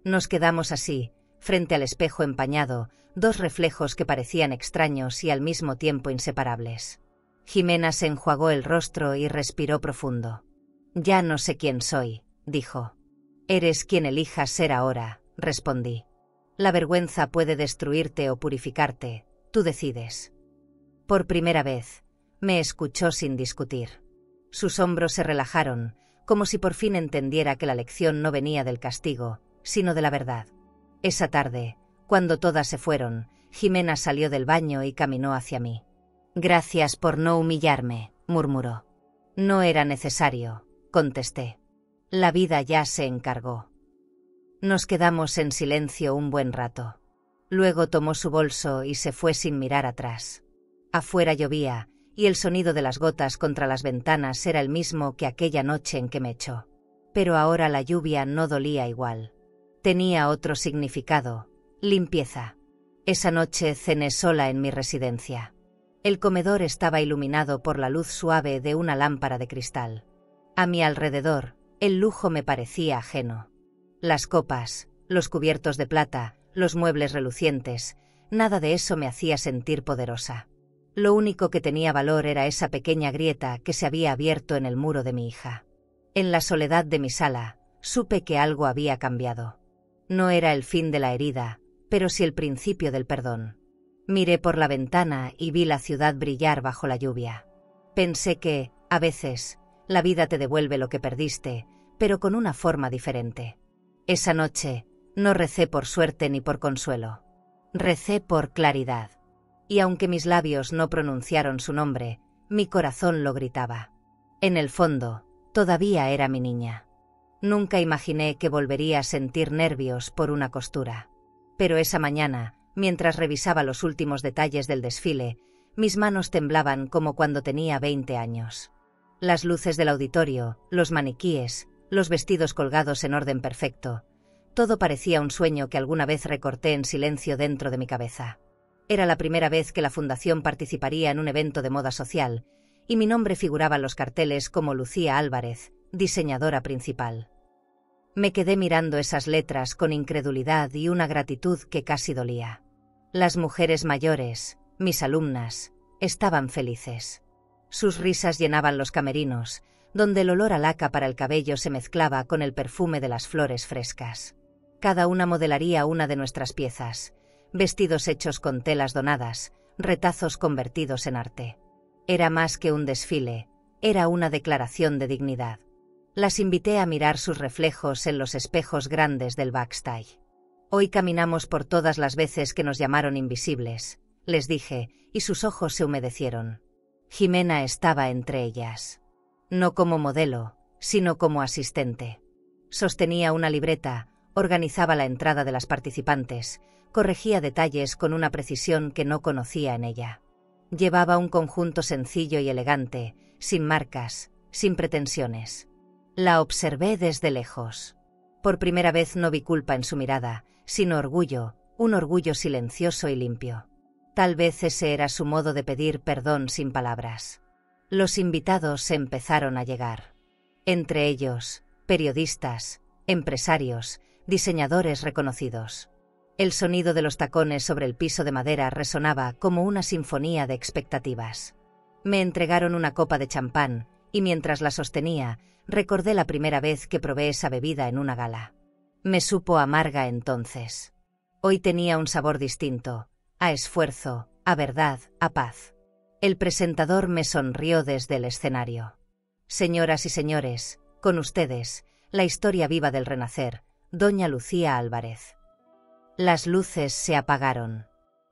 Nos quedamos así, frente al espejo empañado, dos reflejos que parecían extraños y al mismo tiempo inseparables. Jimena se enjuagó el rostro y respiró profundo. «Ya no sé quién soy», dijo. «Eres quien elijas ser ahora», respondí. «La vergüenza puede destruirte o purificarte, tú decides». Por primera vez, me escuchó sin discutir. Sus hombros se relajaron, como si por fin entendiera que la lección no venía del castigo, sino de la verdad. Esa tarde, cuando todas se fueron, Jimena salió del baño y caminó hacia mí. «Gracias por no humillarme», murmuró. «No era necesario», contesté. «La vida ya se encargó». Nos quedamos en silencio un buen rato. Luego tomó su bolso y se fue sin mirar atrás. Afuera llovía, y el sonido de las gotas contra las ventanas era el mismo que aquella noche en que me echó. Pero ahora la lluvia no dolía igual. Tenía otro significado: limpieza. Esa noche cené sola en mi residencia. El comedor estaba iluminado por la luz suave de una lámpara de cristal. A mi alrededor, el lujo me parecía ajeno. Las copas, los cubiertos de plata, los muebles relucientes, nada de eso me hacía sentir poderosa. Lo único que tenía valor era esa pequeña grieta que se había abierto en el muro de mi hija. En la soledad de mi sala, supe que algo había cambiado. No era el fin de la herida, pero sí el principio del perdón. Miré por la ventana y vi la ciudad brillar bajo la lluvia. Pensé que, a veces, La vida te devuelve lo que perdiste, pero con una forma diferente. Esa noche, no recé por suerte ni por consuelo. Recé por claridad. Y aunque mis labios no pronunciaron su nombre, mi corazón lo gritaba. En el fondo, todavía era mi niña. Nunca imaginé que volvería a sentir nervios por una costura. Pero esa mañana, mientras revisaba los últimos detalles del desfile, mis manos temblaban como cuando tenía 20 años. Las luces del auditorio, los maniquíes, los vestidos colgados en orden perfecto, todo parecía un sueño que alguna vez recorté en silencio dentro de mi cabeza. Era la primera vez que la Fundación participaría en un evento de moda social, y mi nombre figuraba en los carteles como Lucía Álvarez, diseñadora principal. Me quedé mirando esas letras con incredulidad y una gratitud que casi dolía. Las mujeres mayores, mis alumnas, estaban felices. Sus risas llenaban los camerinos, donde el olor a laca para el cabello se mezclaba con el perfume de las flores frescas. Cada una modelaría una de nuestras piezas, vestidos hechos con telas donadas, retazos convertidos en arte. Era más que un desfile, era una declaración de dignidad. Las invité a mirar sus reflejos en los espejos grandes del backstage. Hoy caminamos por todas las veces que nos llamaron invisibles, les dije, y sus ojos se humedecieron. Jimena estaba entre ellas. No como modelo, sino como asistente. Sostenía una libreta, organizaba la entrada de las participantes, corregía detalles con una precisión que no conocía en ella. Llevaba un conjunto sencillo y elegante, sin marcas, sin pretensiones. La observé desde lejos. Por primera vez no vi culpa en su mirada, sino orgullo, un orgullo silencioso y limpio. Tal vez ese era su modo de pedir perdón sin palabras. Los invitados empezaron a llegar. Entre ellos, periodistas, empresarios, diseñadores reconocidos. El sonido de los tacones sobre el piso de madera resonaba como una sinfonía de expectativas. Me entregaron una copa de champán, y mientras la sostenía, recordé la primera vez que probé esa bebida en una gala. Me supo amarga entonces. Hoy tenía un sabor distinto, a esfuerzo, a verdad, a paz. El presentador me sonrió desde el escenario. Señoras y señores, con ustedes, la historia viva del Renacer, doña Lucía Álvarez. Las luces se apagaron.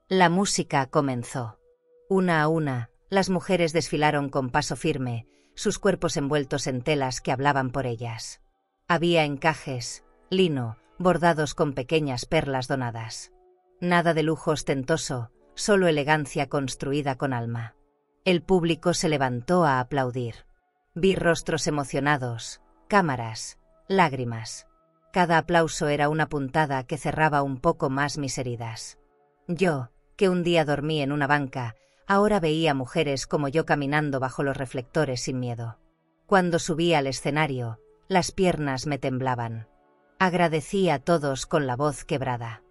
La música comenzó. Una a una, las mujeres desfilaron con paso firme, sus cuerpos envueltos en telas que hablaban por ellas. Había encajes, lino, bordados con pequeñas perlas donadas. Nada de lujo ostentoso, solo elegancia construida con alma. El público se levantó a aplaudir. Vi rostros emocionados, cámaras, lágrimas. Cada aplauso era una puntada que cerraba un poco más mis heridas. Yo, que un día dormí en una banca, ahora veía mujeres como yo caminando bajo los reflectores sin miedo. Cuando subí al escenario, las piernas me temblaban. Agradecí a todos con la voz quebrada.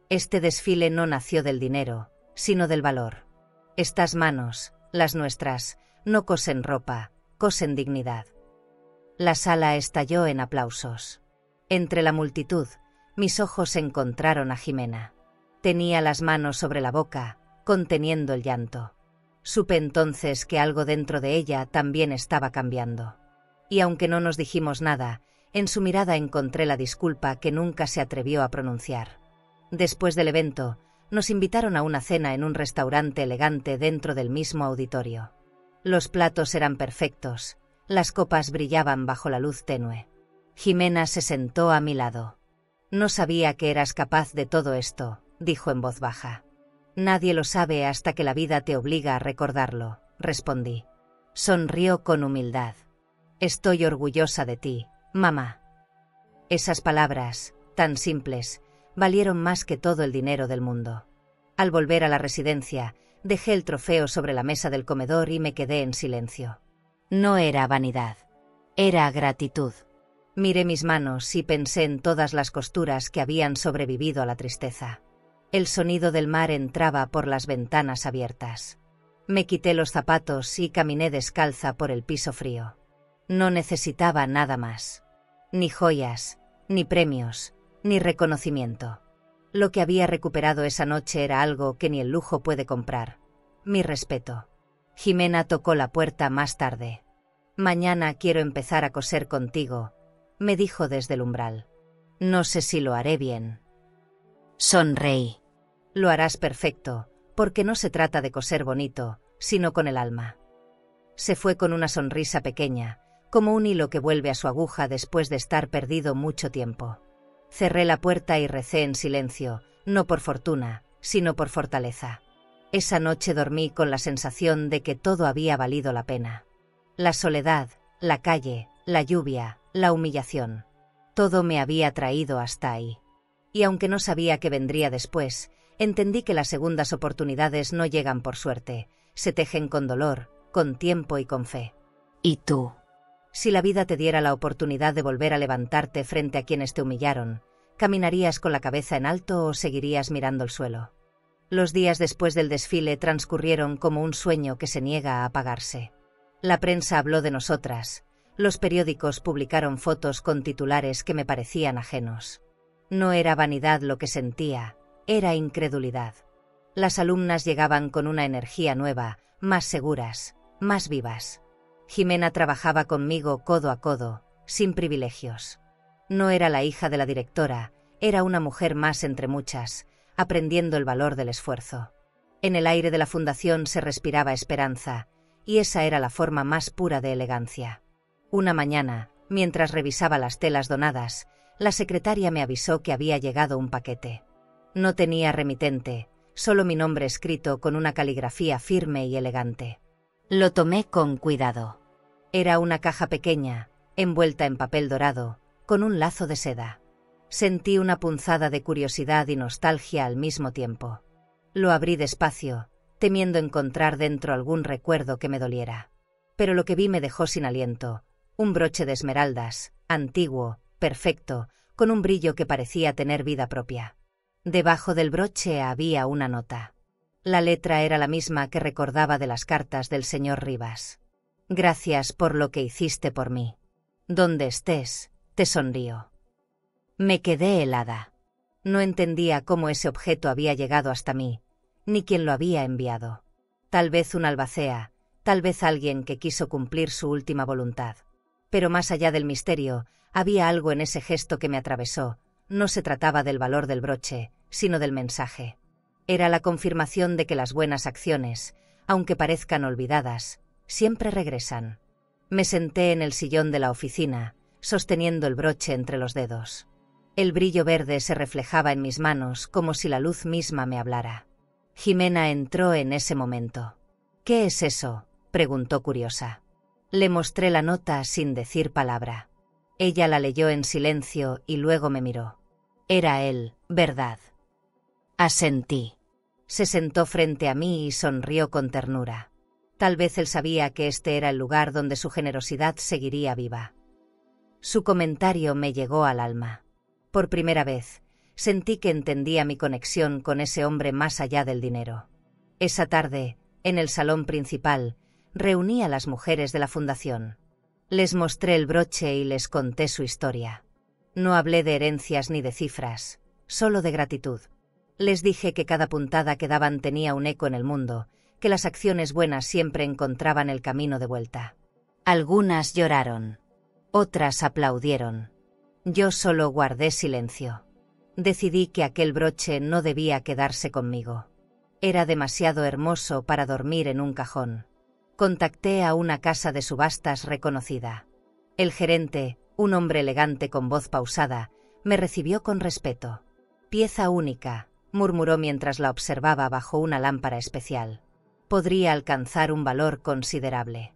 Este desfile no nació del dinero, sino del valor. Estas manos, las nuestras, no cosen ropa, cosen dignidad. La sala estalló en aplausos. Entre la multitud, mis ojos encontraron a Jimena. Tenía las manos sobre la boca, conteniendo el llanto. Supe entonces que algo dentro de ella también estaba cambiando. Y aunque no nos dijimos nada, en su mirada encontré la disculpa que nunca se atrevió a pronunciar. Después del evento, nos invitaron a una cena en un restaurante elegante dentro del mismo auditorio. Los platos eran perfectos, las copas brillaban bajo la luz tenue. Jimena se sentó a mi lado. «No sabía que eras capaz de todo esto», dijo en voz baja. «Nadie lo sabe hasta que la vida te obliga a recordarlo», respondí. Sonrió con humildad. «Estoy orgullosa de ti, mamá». Esas palabras, tan simples, valieron más que todo el dinero del mundo. Al volver a la residencia, dejé el trofeo sobre la mesa del comedor y me quedé en silencio. No era vanidad, era gratitud. Miré mis manos y pensé en todas las costuras que habían sobrevivido a la tristeza. El sonido del mar entraba por las ventanas abiertas. Me quité los zapatos y caminé descalza por el piso frío. No necesitaba nada más. Ni joyas, ni premios, ni reconocimiento. Lo que había recuperado esa noche era algo que ni el lujo puede comprar: mi respeto. Jimena tocó la puerta más tarde. Mañana quiero empezar a coser contigo, me dijo desde el umbral. No sé si lo haré bien. Sonreí. Lo harás perfecto, porque no se trata de coser bonito, sino con el alma. Se fue con una sonrisa pequeña, como un hilo que vuelve a su aguja después de estar perdido mucho tiempo. Cerré la puerta y recé en silencio, no por fortuna, sino por fortaleza. Esa noche dormí con la sensación de que todo había valido la pena. La soledad, la calle, la lluvia, la humillación. Todo me había traído hasta ahí. Y aunque no sabía qué vendría después, entendí que las segundas oportunidades no llegan por suerte, se tejen con dolor, con tiempo y con fe. ¿Y tú? Si la vida te diera la oportunidad de volver a levantarte frente a quienes te humillaron, ¿caminarías con la cabeza en alto o seguirías mirando el suelo? Los días después del desfile transcurrieron como un sueño que se niega a apagarse. La prensa habló de nosotras, los periódicos publicaron fotos con titulares que me parecían ajenos. No era vanidad lo que sentía, era incredulidad. Las alumnas llegaban con una energía nueva, más seguras, más vivas. Jimena trabajaba conmigo codo a codo, sin privilegios. No era la hija de la directora, era una mujer más entre muchas, aprendiendo el valor del esfuerzo. En el aire de la fundación se respiraba esperanza, y esa era la forma más pura de elegancia. Una mañana, mientras revisaba las telas donadas, la secretaria me avisó que había llegado un paquete. No tenía remitente, solo mi nombre escrito con una caligrafía firme y elegante. Lo tomé con cuidado. Era una caja pequeña, envuelta en papel dorado, con un lazo de seda. Sentí una punzada de curiosidad y nostalgia al mismo tiempo. Lo abrí despacio, temiendo encontrar dentro algún recuerdo que me doliera. Pero lo que vi me dejó sin aliento, un broche de esmeraldas, antiguo, perfecto, con un brillo que parecía tener vida propia. Debajo del broche había una nota. La letra era la misma que recordaba de las cartas del señor Rivas. Gracias por lo que hiciste por mí. Donde estés, te sonrío. Me quedé helada. No entendía cómo ese objeto había llegado hasta mí, ni quién lo había enviado. Tal vez un albacea, tal vez alguien que quiso cumplir su última voluntad. Pero más allá del misterio, había algo en ese gesto que me atravesó. No se trataba del valor del broche, sino del mensaje. Era la confirmación de que las buenas acciones, aunque parezcan olvidadas, siempre regresan. Me senté en el sillón de la oficina, sosteniendo el broche entre los dedos. El brillo verde se reflejaba en mis manos como si la luz misma me hablara. Jimena entró en ese momento. «¿Qué es eso?», preguntó curiosa. Le mostré la nota sin decir palabra. Ella la leyó en silencio y luego me miró. Era él, ¿verdad? Asentí. Se sentó frente a mí y sonrió con ternura. Tal vez él sabía que este era el lugar donde su generosidad seguiría viva. Su comentario me llegó al alma. Por primera vez, sentí que entendía mi conexión con ese hombre más allá del dinero. Esa tarde, en el salón principal, reuní a las mujeres de la fundación. Les mostré el broche y les conté su historia. No hablé de herencias ni de cifras, solo de gratitud. Les dije que cada puntada que daban tenía un eco en el mundo, que las acciones buenas siempre encontraban el camino de vuelta. Algunas lloraron. Otras aplaudieron. Yo solo guardé silencio. Decidí que aquel broche no debía quedarse conmigo. Era demasiado hermoso para dormir en un cajón. Contacté a una casa de subastas reconocida. El gerente, un hombre elegante con voz pausada, me recibió con respeto. «Pieza única», murmuró mientras la observaba bajo una lámpara especial. «Podría alcanzar un valor considerable».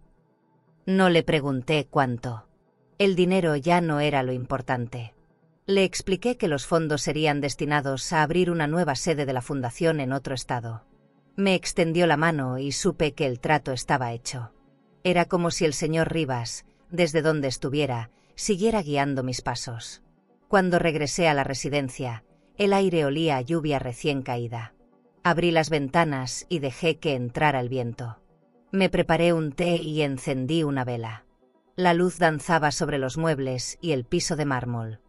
No le pregunté cuánto. El dinero ya no era lo importante. Le expliqué que los fondos serían destinados a abrir una nueva sede de la fundación en otro estado. Me extendió la mano y supe que el trato estaba hecho. Era como si el señor Rivas, desde donde estuviera, siguiera guiando mis pasos. Cuando regresé a la residencia, el aire olía a lluvia recién caída. Abrí las ventanas y dejé que entrara el viento. Me preparé un té y encendí una vela. La luz danzaba sobre los muebles y el piso de mármol.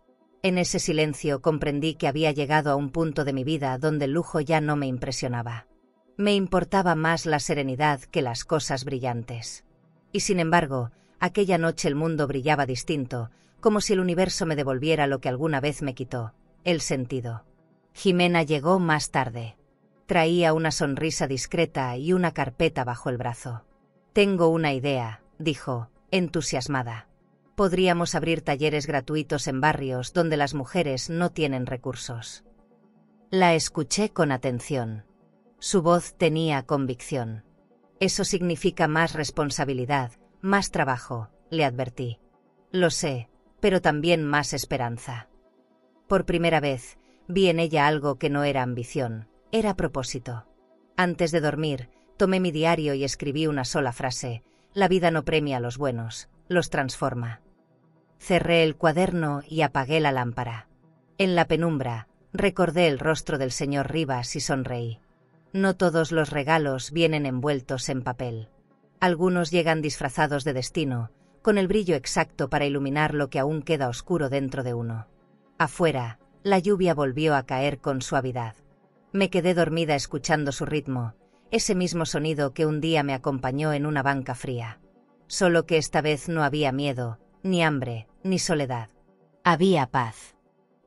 En ese silencio comprendí que había llegado a un punto de mi vida donde el lujo ya no me impresionaba. Me importaba más la serenidad que las cosas brillantes. Y sin embargo, Aquella noche el mundo brillaba distinto, como si el universo me devolviera lo que alguna vez me quitó, el sentido. Jimena llegó más tarde. Traía una sonrisa discreta y una carpeta bajo el brazo. «Tengo una idea», dijo, entusiasmada. «Podríamos abrir talleres gratuitos en barrios donde las mujeres no tienen recursos». La escuché con atención. Su voz tenía convicción. «Eso significa más responsabilidad, más trabajo», le advertí. «Lo sé, pero también más esperanza». Por primera vez, vi en ella algo que no era ambición, era propósito. Antes de dormir, tomé mi diario y escribí una sola frase: «La vida no premia a los buenos, los transforma». Cerré el cuaderno y apagué la lámpara. En la penumbra, recordé el rostro del señor Rivas y sonreí. No todos los regalos vienen envueltos en papel. Algunos llegan disfrazados de destino, con el brillo exacto para iluminar lo que aún queda oscuro dentro de uno. Afuera, la lluvia volvió a caer con suavidad. Me quedé dormida escuchando su ritmo, ese mismo sonido que un día me acompañó en una banca fría. Solo que esta vez no había miedo, ni hambre, ni soledad. Había paz.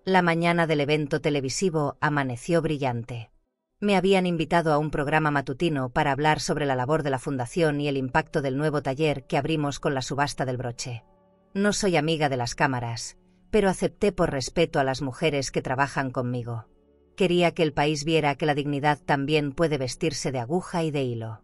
La mañana del evento televisivo amaneció brillante. Me habían invitado a un programa matutino para hablar sobre la labor de la Fundación y el impacto del nuevo taller que abrimos con la subasta del broche. No soy amiga de las cámaras, pero acepté por respeto a las mujeres que trabajan conmigo. Quería que el país viera que la dignidad también puede vestirse de aguja y de hilo.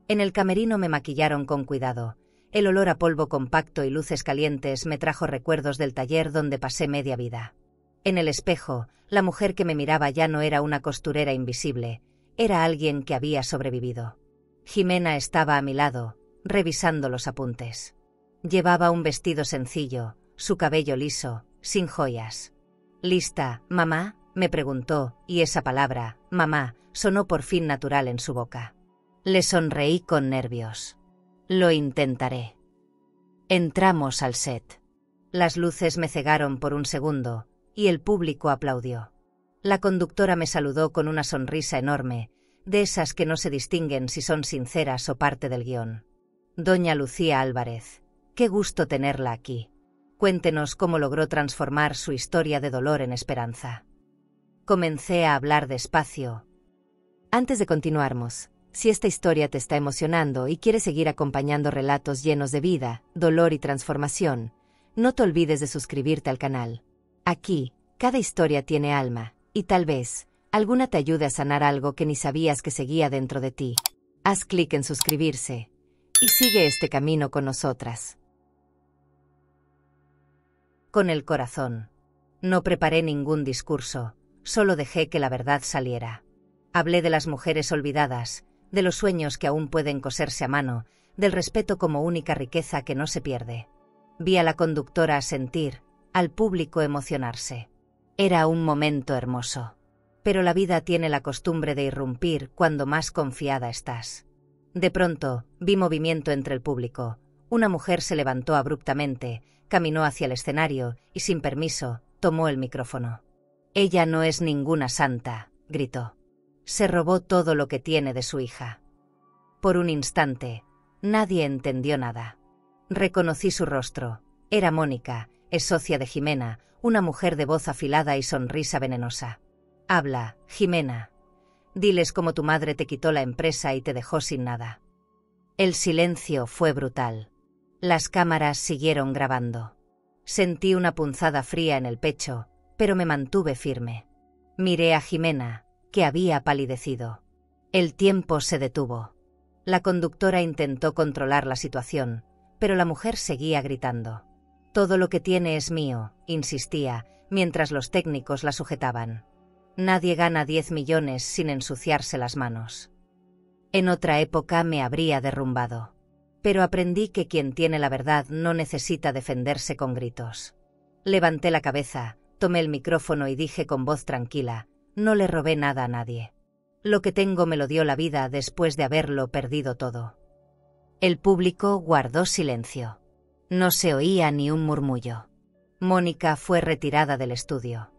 En el camerino me maquillaron con cuidado. El olor a polvo compacto y luces calientes me trajo recuerdos del taller donde pasé media vida. En el espejo, la mujer que me miraba ya no era una costurera invisible, era alguien que había sobrevivido. Jimena estaba a mi lado, revisando los apuntes. Llevaba un vestido sencillo, su cabello liso, sin joyas. «¿Lista, mamá?», me preguntó, y esa palabra, mamá, sonó por fin natural en su boca. Le sonreí con nervios. «Lo intentaré». Entramos al set. Las luces me cegaron por un segundo, y el público aplaudió. La conductora me saludó con una sonrisa enorme, de esas que no se distinguen si son sinceras o parte del guión. «Doña Lucía Álvarez, qué gusto tenerla aquí. Cuéntenos cómo logró transformar su historia de dolor en esperanza». Comencé a hablar despacio. Antes de continuarmos, si esta historia te está emocionando y quieres seguir acompañando relatos llenos de vida, dolor y transformación, no te olvides de suscribirte al canal. Aquí, cada historia tiene alma, y tal vez, alguna te ayude a sanar algo que ni sabías que seguía dentro de ti. Haz clic en suscribirse, y sigue este camino con nosotras. Con el corazón. No preparé ningún discurso, solo dejé que la verdad saliera. Hablé de las mujeres olvidadas, de los sueños que aún pueden coserse a mano, del respeto como única riqueza que no se pierde. Vi a la conductora asentir, al público emocionarse. Era un momento hermoso. Pero la vida tiene la costumbre de irrumpir cuando más confiada estás. De pronto, vi movimiento entre el público. Una mujer se levantó abruptamente, caminó hacia el escenario y, sin permiso, tomó el micrófono. «Ella no es ninguna santa», gritó. «Se robó todo lo que tiene de su hija». Por un instante, nadie entendió nada. Reconocí su rostro. Era Mónica, es socia de Jimena, una mujer de voz afilada y sonrisa venenosa. «Habla, Jimena. Diles cómo tu madre te quitó la empresa y te dejó sin nada». El silencio fue brutal. Las cámaras siguieron grabando. Sentí una punzada fría en el pecho, pero me mantuve firme. Miré a Jimena, que había palidecido. El tiempo se detuvo. La conductora intentó controlar la situación, pero la mujer seguía gritando. «Todo lo que tiene es mío», insistía, mientras los técnicos la sujetaban. «Nadie gana 10 millones sin ensuciarse las manos». En otra época me habría derrumbado. Pero aprendí que quien tiene la verdad no necesita defenderse con gritos. Levanté la cabeza, tomé el micrófono y dije con voz tranquila: «No le robé nada a nadie. Lo que tengo me lo dio la vida después de haberlo perdido todo». El público guardó silencio. No se oía ni un murmullo. Mónica fue retirada del estudio.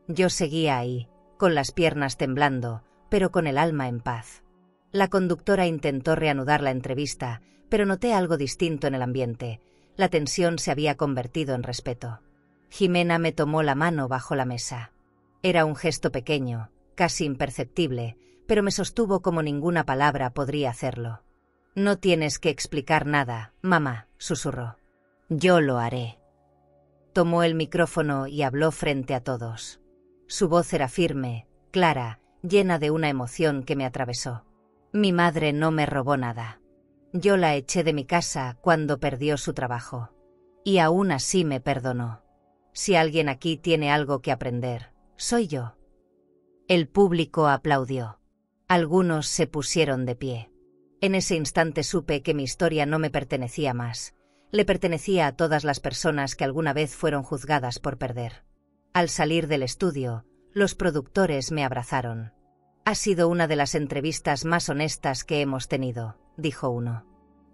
Yo seguía ahí, con las piernas temblando, pero con el alma en paz. La conductora intentó reanudar la entrevista, pero noté algo distinto en el ambiente. La tensión se había convertido en respeto. Jimena me tomó la mano bajo la mesa. Era un gesto pequeño, casi imperceptible, pero me sostuvo como ninguna palabra podría hacerlo. «No tienes que explicar nada, mamá», susurró. «Yo lo haré». Tomó el micrófono y habló frente a todos. Su voz era firme, clara, llena de una emoción que me atravesó. «Mi madre no me robó nada. Yo la eché de mi casa cuando perdió su trabajo. Y aún así me perdonó. Si alguien aquí tiene algo que aprender, soy yo». El público aplaudió. Algunos se pusieron de pie. En ese instante supe que mi historia no me pertenecía más. Le pertenecía a todas las personas que alguna vez fueron juzgadas por perder. Al salir del estudio, los productores me abrazaron. «Ha sido una de las entrevistas más honestas que hemos tenido», dijo uno.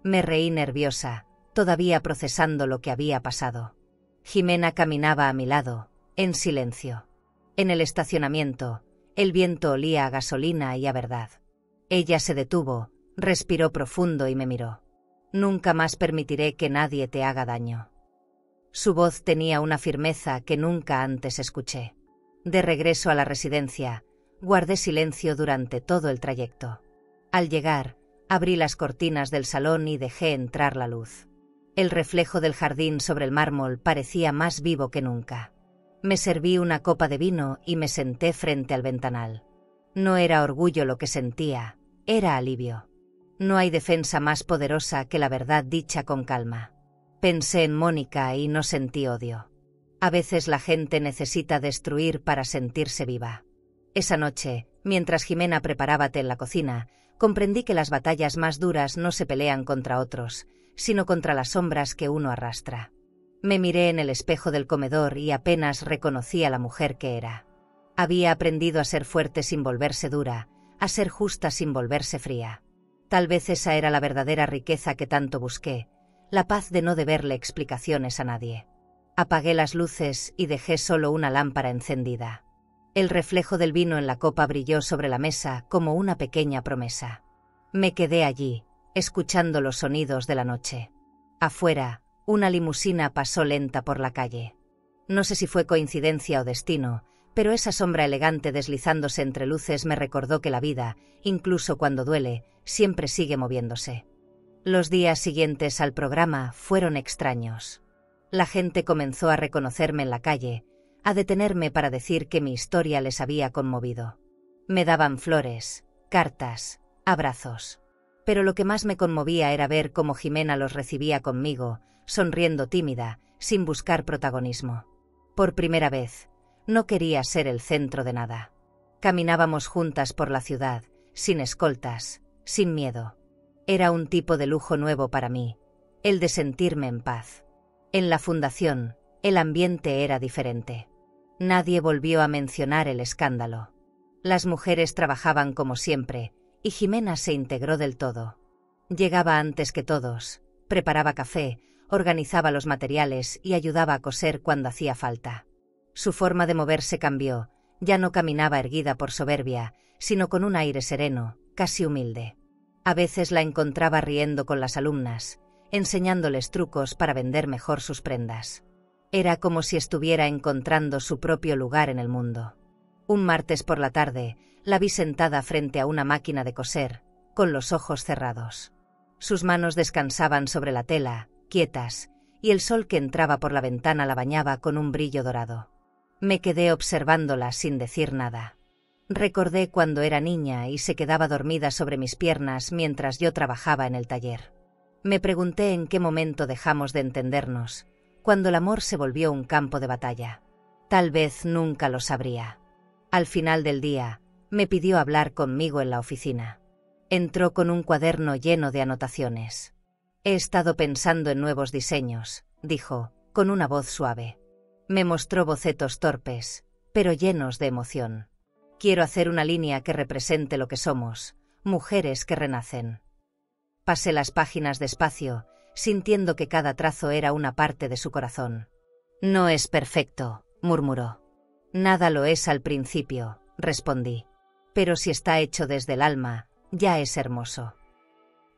Me reí nerviosa, todavía procesando lo que había pasado. Jimena caminaba a mi lado, en silencio. En el estacionamiento, el viento olía a gasolina y a verdad. Ella se detuvo, respiró profundo y me miró. «Nunca más permitiré que nadie te haga daño». Su voz tenía una firmeza que nunca antes escuché. De regreso a la residencia, guardé silencio durante todo el trayecto. Al llegar, abrí las cortinas del salón y dejé entrar la luz. El reflejo del jardín sobre el mármol parecía más vivo que nunca. Me serví una copa de vino y me senté frente al ventanal. No era orgullo lo que sentía, era alivio. No hay defensa más poderosa que la verdad dicha con calma. Pensé en Mónica y no sentí odio. A veces la gente necesita destruir para sentirse viva. Esa noche, mientras Jimena preparaba té en la cocina, comprendí que las batallas más duras no se pelean contra otros, sino contra las sombras que uno arrastra. Me miré en el espejo del comedor y apenas reconocí a la mujer que era. Había aprendido a ser fuerte sin volverse dura, a ser justa sin volverse fría. Tal vez esa era la verdadera riqueza que tanto busqué, la paz de no deberle explicaciones a nadie. Apagué las luces y dejé solo una lámpara encendida. El reflejo del vino en la copa brilló sobre la mesa como una pequeña promesa. Me quedé allí, escuchando los sonidos de la noche. Afuera, una limusina pasó lenta por la calle. No sé si fue coincidencia o destino, pero esa sombra elegante deslizándose entre luces me recordó que la vida, incluso cuando duele, siempre sigue moviéndose. Los días siguientes al programa fueron extraños. La gente comenzó a reconocerme en la calle, a detenerme para decir que mi historia les había conmovido. Me daban flores, cartas, abrazos. Pero lo que más me conmovía era ver cómo Jimena los recibía conmigo, sonriendo tímida, sin buscar protagonismo. Por primera vez, no quería ser el centro de nada. Caminábamos juntas por la ciudad, sin escoltas, sin miedo. Era un tipo de lujo nuevo para mí, el de sentirme en paz. En la fundación, el ambiente era diferente. Nadie volvió a mencionar el escándalo. Las mujeres trabajaban como siempre, y Jimena se integró del todo. Llegaba antes que todos, preparaba café, organizaba los materiales y ayudaba a coser cuando hacía falta. Su forma de moverse cambió, ya no caminaba erguida por soberbia, sino con un aire sereno, casi humilde. A veces la encontraba riendo con las alumnas, enseñándoles trucos para vender mejor sus prendas. Era como si estuviera encontrando su propio lugar en el mundo. Un martes por la tarde, la vi sentada frente a una máquina de coser, con los ojos cerrados. Sus manos descansaban sobre la tela, quietas, y el sol que entraba por la ventana la bañaba con un brillo dorado. Me quedé observándola sin decir nada. Recordé cuando era niña y se quedaba dormida sobre mis piernas mientras yo trabajaba en el taller. Me pregunté en qué momento dejamos de entendernos, cuando el amor se volvió un campo de batalla. Tal vez nunca lo sabría. Al final del día, me pidió hablar conmigo en la oficina. Entró con un cuaderno lleno de anotaciones. «He estado pensando en nuevos diseños», dijo, con una voz suave. Me mostró bocetos torpes, pero llenos de emoción. «Quiero hacer una línea que represente lo que somos, mujeres que renacen». Pasé las páginas despacio, sintiendo que cada trazo era una parte de su corazón. «No es perfecto», murmuró. «Nada lo es al principio», respondí. «Pero si está hecho desde el alma, ya es hermoso».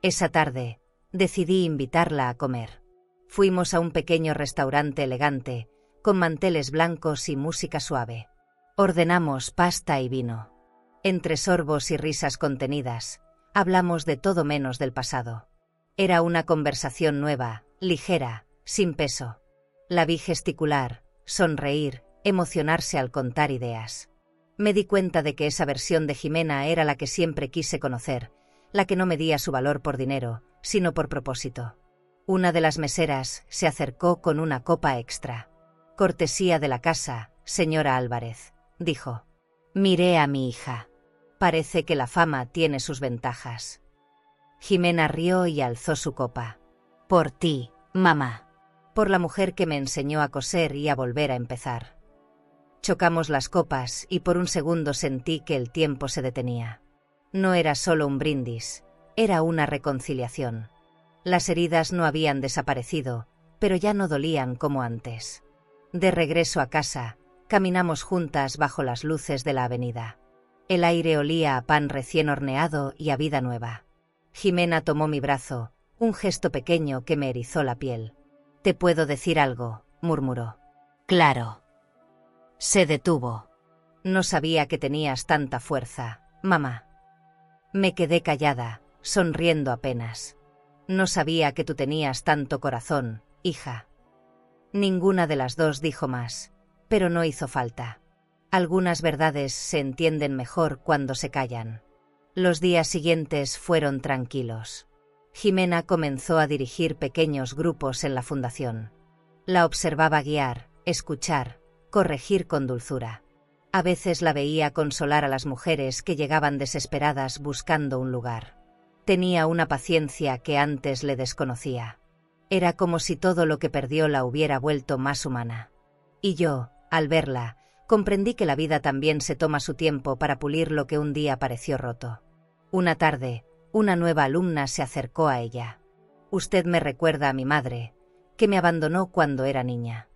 Esa tarde, decidí invitarla a comer. Fuimos a un pequeño restaurante elegante, con manteles blancos y música suave. Ordenamos pasta y vino. Entre sorbos y risas contenidas, hablamos de todo menos del pasado. Era una conversación nueva, ligera, sin peso. La vi gesticular, sonreír, emocionarse al contar ideas. Me di cuenta de que esa versión de Jimena era la que siempre quise conocer, la que no medía su valor por dinero, sino por propósito. Una de las meseras se acercó con una copa extra. «Cortesía de la casa, señora Álvarez», dijo. Miré a mi hija. Parece que la fama tiene sus ventajas. Jimena rió y alzó su copa. «Por ti, mamá. Por la mujer que me enseñó a coser y a volver a empezar». Chocamos las copas y por un segundo sentí que el tiempo se detenía. No era solo un brindis, era una reconciliación. Las heridas no habían desaparecido, pero ya no dolían como antes. De regreso a casa, caminamos juntas bajo las luces de la avenida. El aire olía a pan recién horneado y a vida nueva. Jimena tomó mi brazo, un gesto pequeño que me erizó la piel. «¿Te puedo decir algo?», murmuró. «Claro». Se detuvo. «No sabía que tenías tanta fuerza, mamá». Me quedé callada, sonriendo apenas. «No sabía que tú tenías tanto corazón, hija». Ninguna de las dos dijo más, pero no hizo falta. Algunas verdades se entienden mejor cuando se callan. Los días siguientes fueron tranquilos. Jimena comenzó a dirigir pequeños grupos en la fundación. La observaba guiar, escuchar, corregir con dulzura. A veces la veía consolar a las mujeres que llegaban desesperadas buscando un lugar. Tenía una paciencia que antes le desconocía. Era como si todo lo que perdió la hubiera vuelto más humana. Y yo, al verla, comprendí que la vida también se toma su tiempo para pulir lo que un día pareció roto. Una tarde, una nueva alumna se acercó a ella. «Usted me recuerda a mi madre, que me abandonó cuando era niña».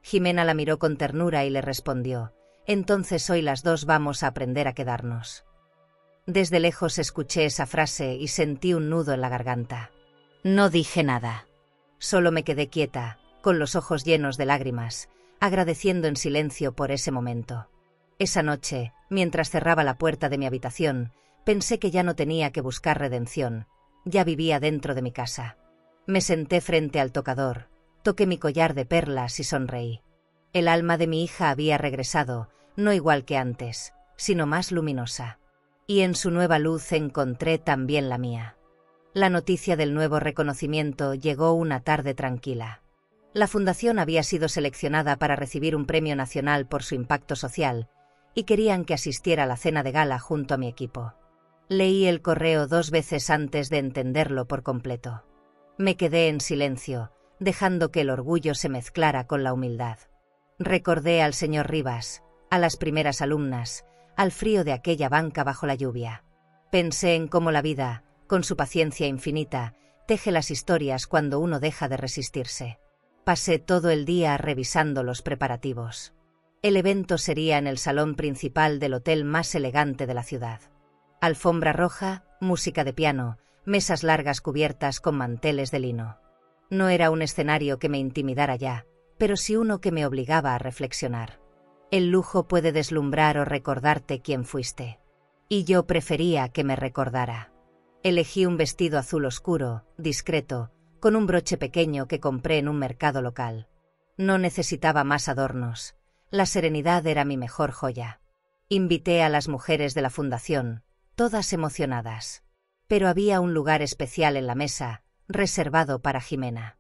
Jimena la miró con ternura y le respondió: «Entonces hoy las dos vamos a aprender a quedarnos». Desde lejos escuché esa frase y sentí un nudo en la garganta. No dije nada. Solo me quedé quieta, con los ojos llenos de lágrimas, agradeciendo en silencio por ese momento. Esa noche, mientras cerraba la puerta de mi habitación, pensé que ya no tenía que buscar redención, ya vivía dentro de mi casa. Me senté frente al tocador, toqué mi collar de perlas y sonreí. El alma de mi hija había regresado, no igual que antes, sino más luminosa. Y en su nueva luz encontré también la mía. La noticia del nuevo reconocimiento llegó una tarde tranquila. La fundación había sido seleccionada para recibir un premio nacional por su impacto social, y querían que asistiera a la cena de gala junto a mi equipo. Leí el correo 2 veces antes de entenderlo por completo. Me quedé en silencio, dejando que el orgullo se mezclara con la humildad. Recordé al señor Rivas, a las primeras alumnas, al frío de aquella banca bajo la lluvia. Pensé en cómo la vida, con su paciencia infinita, teje las historias cuando uno deja de resistirse. Pasé todo el día revisando los preparativos. El evento sería en el salón principal del hotel más elegante de la ciudad. Alfombra roja, música de piano, mesas largas cubiertas con manteles de lino. No era un escenario que me intimidara ya, pero sí uno que me obligaba a reflexionar. El lujo puede deslumbrar o recordarte quién fuiste. Y yo prefería que me recordara. Elegí un vestido azul oscuro, discreto, con un broche pequeño que compré en un mercado local. No necesitaba más adornos. La serenidad era mi mejor joya. Invité a las mujeres de la fundación, todas emocionadas. Pero había un lugar especial en la mesa, reservado para Jimena.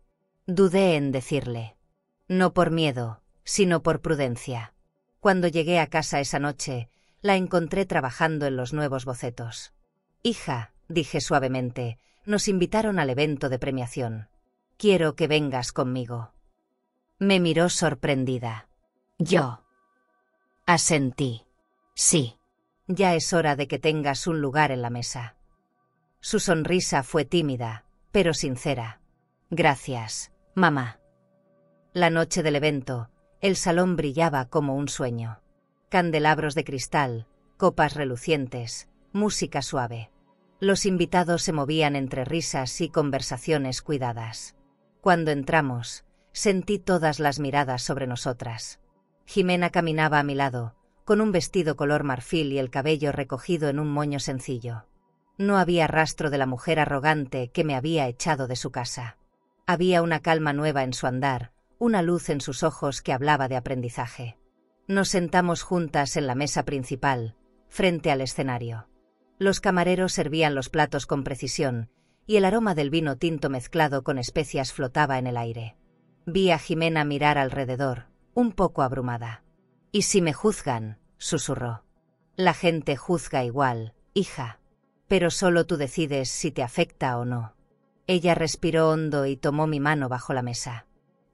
Dudé en decirle. No por miedo, sino por prudencia. Cuando llegué a casa esa noche, la encontré trabajando en los nuevos bocetos. «Hija», dije suavemente, «nos invitaron al evento de premiación. Quiero que vengas conmigo». Me miró sorprendida. Yo asentí. «Sí. Ya es hora de que tengas un lugar en la mesa». Su sonrisa fue tímida, pero sincera. «Gracias, mamá». La noche del evento, el salón brillaba como un sueño. Candelabros de cristal, copas relucientes, música suave. Los invitados se movían entre risas y conversaciones cuidadas. Cuando entramos, sentí todas las miradas sobre nosotras. Jimena caminaba a mi lado, con un vestido color marfil y el cabello recogido en un moño sencillo. No había rastro de la mujer arrogante que me había echado de su casa. Había una calma nueva en su andar, una luz en sus ojos que hablaba de aprendizaje. Nos sentamos juntas en la mesa principal, frente al escenario. Los camareros servían los platos con precisión, y el aroma del vino tinto mezclado con especias flotaba en el aire. Vi a Jimena mirar alrededor, un poco abrumada. «¿Y si me juzgan?», susurró. «La gente juzga igual, hija. Pero solo tú decides si te afecta o no». Ella respiró hondo y tomó mi mano bajo la mesa.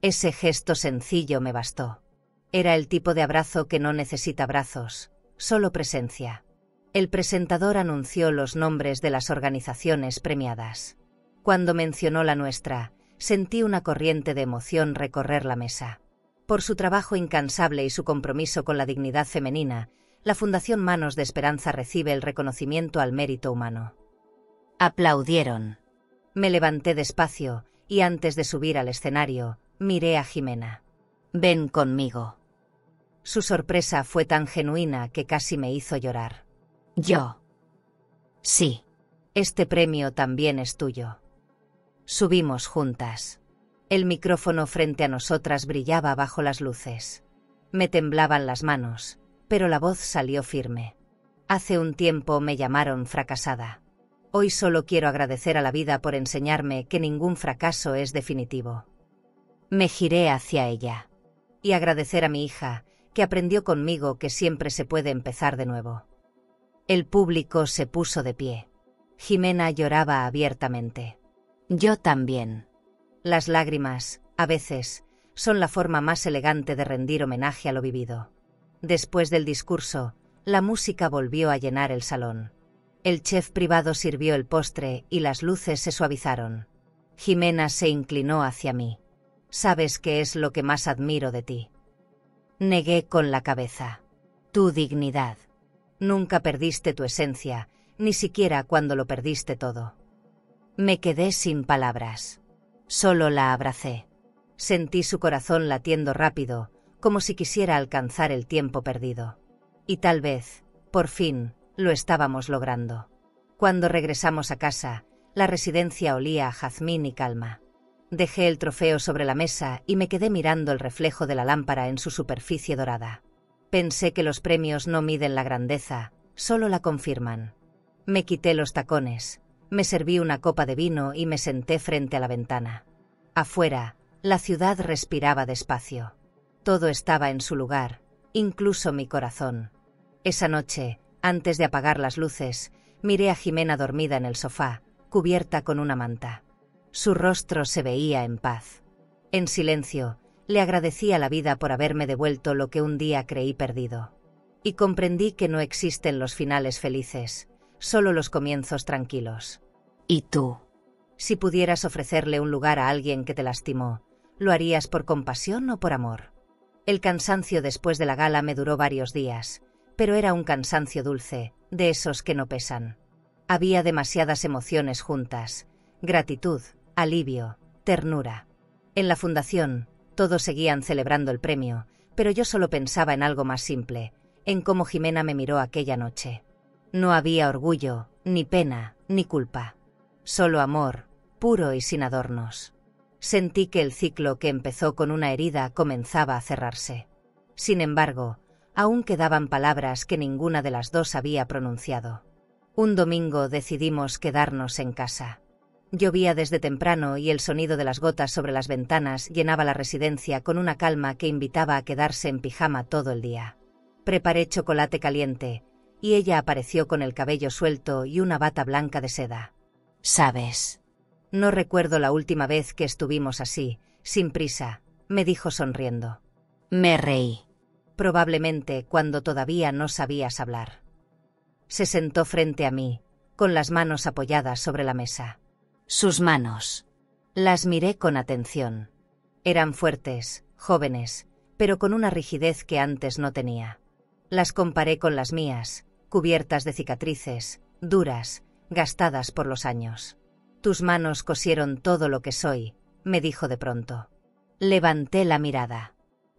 Ese gesto sencillo me bastó. Era el tipo de abrazo que no necesita brazos, solo presencia. El presentador anunció los nombres de las organizaciones premiadas. Cuando mencionó la nuestra, sentí una corriente de emoción recorrer la mesa. Por su trabajo incansable y su compromiso con la dignidad femenina, la Fundación Manos de Esperanza recibe el reconocimiento al mérito humano. Aplaudieron. Me levanté despacio y antes de subir al escenario, miré a Jimena. «Ven conmigo». Su sorpresa fue tan genuina que casi me hizo llorar. «¿Yo?» «Sí. Este premio también es tuyo». Subimos juntas. El micrófono frente a nosotras brillaba bajo las luces. Me temblaban las manos, pero la voz salió firme. Hace un tiempo me llamaron fracasada. Hoy solo quiero agradecer a la vida por enseñarme que ningún fracaso es definitivo. Me giré hacia ella. Y agradecer a mi hija, que aprendió conmigo que siempre se puede empezar de nuevo. El público se puso de pie. Jimena lloraba abiertamente. Yo también. Las lágrimas, a veces, son la forma más elegante de rendir homenaje a lo vivido. Después del discurso, la música volvió a llenar el salón. El chef privado sirvió el postre y las luces se suavizaron. Jimena se inclinó hacia mí. «¿Sabes qué es lo que más admiro de ti?». Negué con la cabeza. «Tu dignidad. Nunca perdiste tu esencia, ni siquiera cuando lo perdiste todo». Me quedé sin palabras. Solo la abracé. Sentí su corazón latiendo rápido, como si quisiera alcanzar el tiempo perdido. Y tal vez, por fin, lo estábamos logrando. Cuando regresamos a casa, la residencia olía a jazmín y calma. Dejé el trofeo sobre la mesa y me quedé mirando el reflejo de la lámpara en su superficie dorada. Pensé que los premios no miden la grandeza, solo la confirman. Me quité los tacones, me serví una copa de vino y me senté frente a la ventana. Afuera, la ciudad respiraba despacio. Todo estaba en su lugar, incluso mi corazón. Esa noche, antes de apagar las luces, miré a Jimena dormida en el sofá, cubierta con una manta. Su rostro se veía en paz. En silencio, le agradecí a la vida por haberme devuelto lo que un día creí perdido. Y comprendí que no existen los finales felices, solo los comienzos tranquilos. ¿Y tú? Si pudieras ofrecerle un lugar a alguien que te lastimó, ¿lo harías por compasión o por amor? El cansancio después de la gala me duró varios días, pero era un cansancio dulce, de esos que no pesan. Había demasiadas emociones juntas: gratitud, alivio, ternura. En la fundación, todos seguían celebrando el premio, pero yo solo pensaba en algo más simple, en cómo Jimena me miró aquella noche. No había orgullo, ni pena, ni culpa. Solo amor, puro y sin adornos. Sentí que el ciclo que empezó con una herida comenzaba a cerrarse. Sin embargo, aún quedaban palabras que ninguna de las dos había pronunciado. Un domingo decidimos quedarnos en casa. Llovía desde temprano y el sonido de las gotas sobre las ventanas llenaba la residencia con una calma que invitaba a quedarse en pijama todo el día. Preparé chocolate caliente, y ella apareció con el cabello suelto y una bata blanca de seda. «¿Sabes? No recuerdo la última vez que estuvimos así, sin prisa», me dijo sonriendo. Me reí. Probablemente cuando todavía no sabías hablar. Se sentó frente a mí, con las manos apoyadas sobre la mesa. Sus manos. Las miré con atención. Eran fuertes, jóvenes, pero con una rigidez que antes no tenía. Las comparé con las mías, cubiertas de cicatrices, duras, gastadas por los años. Tus manos cosieron todo lo que soy, me dijo de pronto. Levanté la mirada.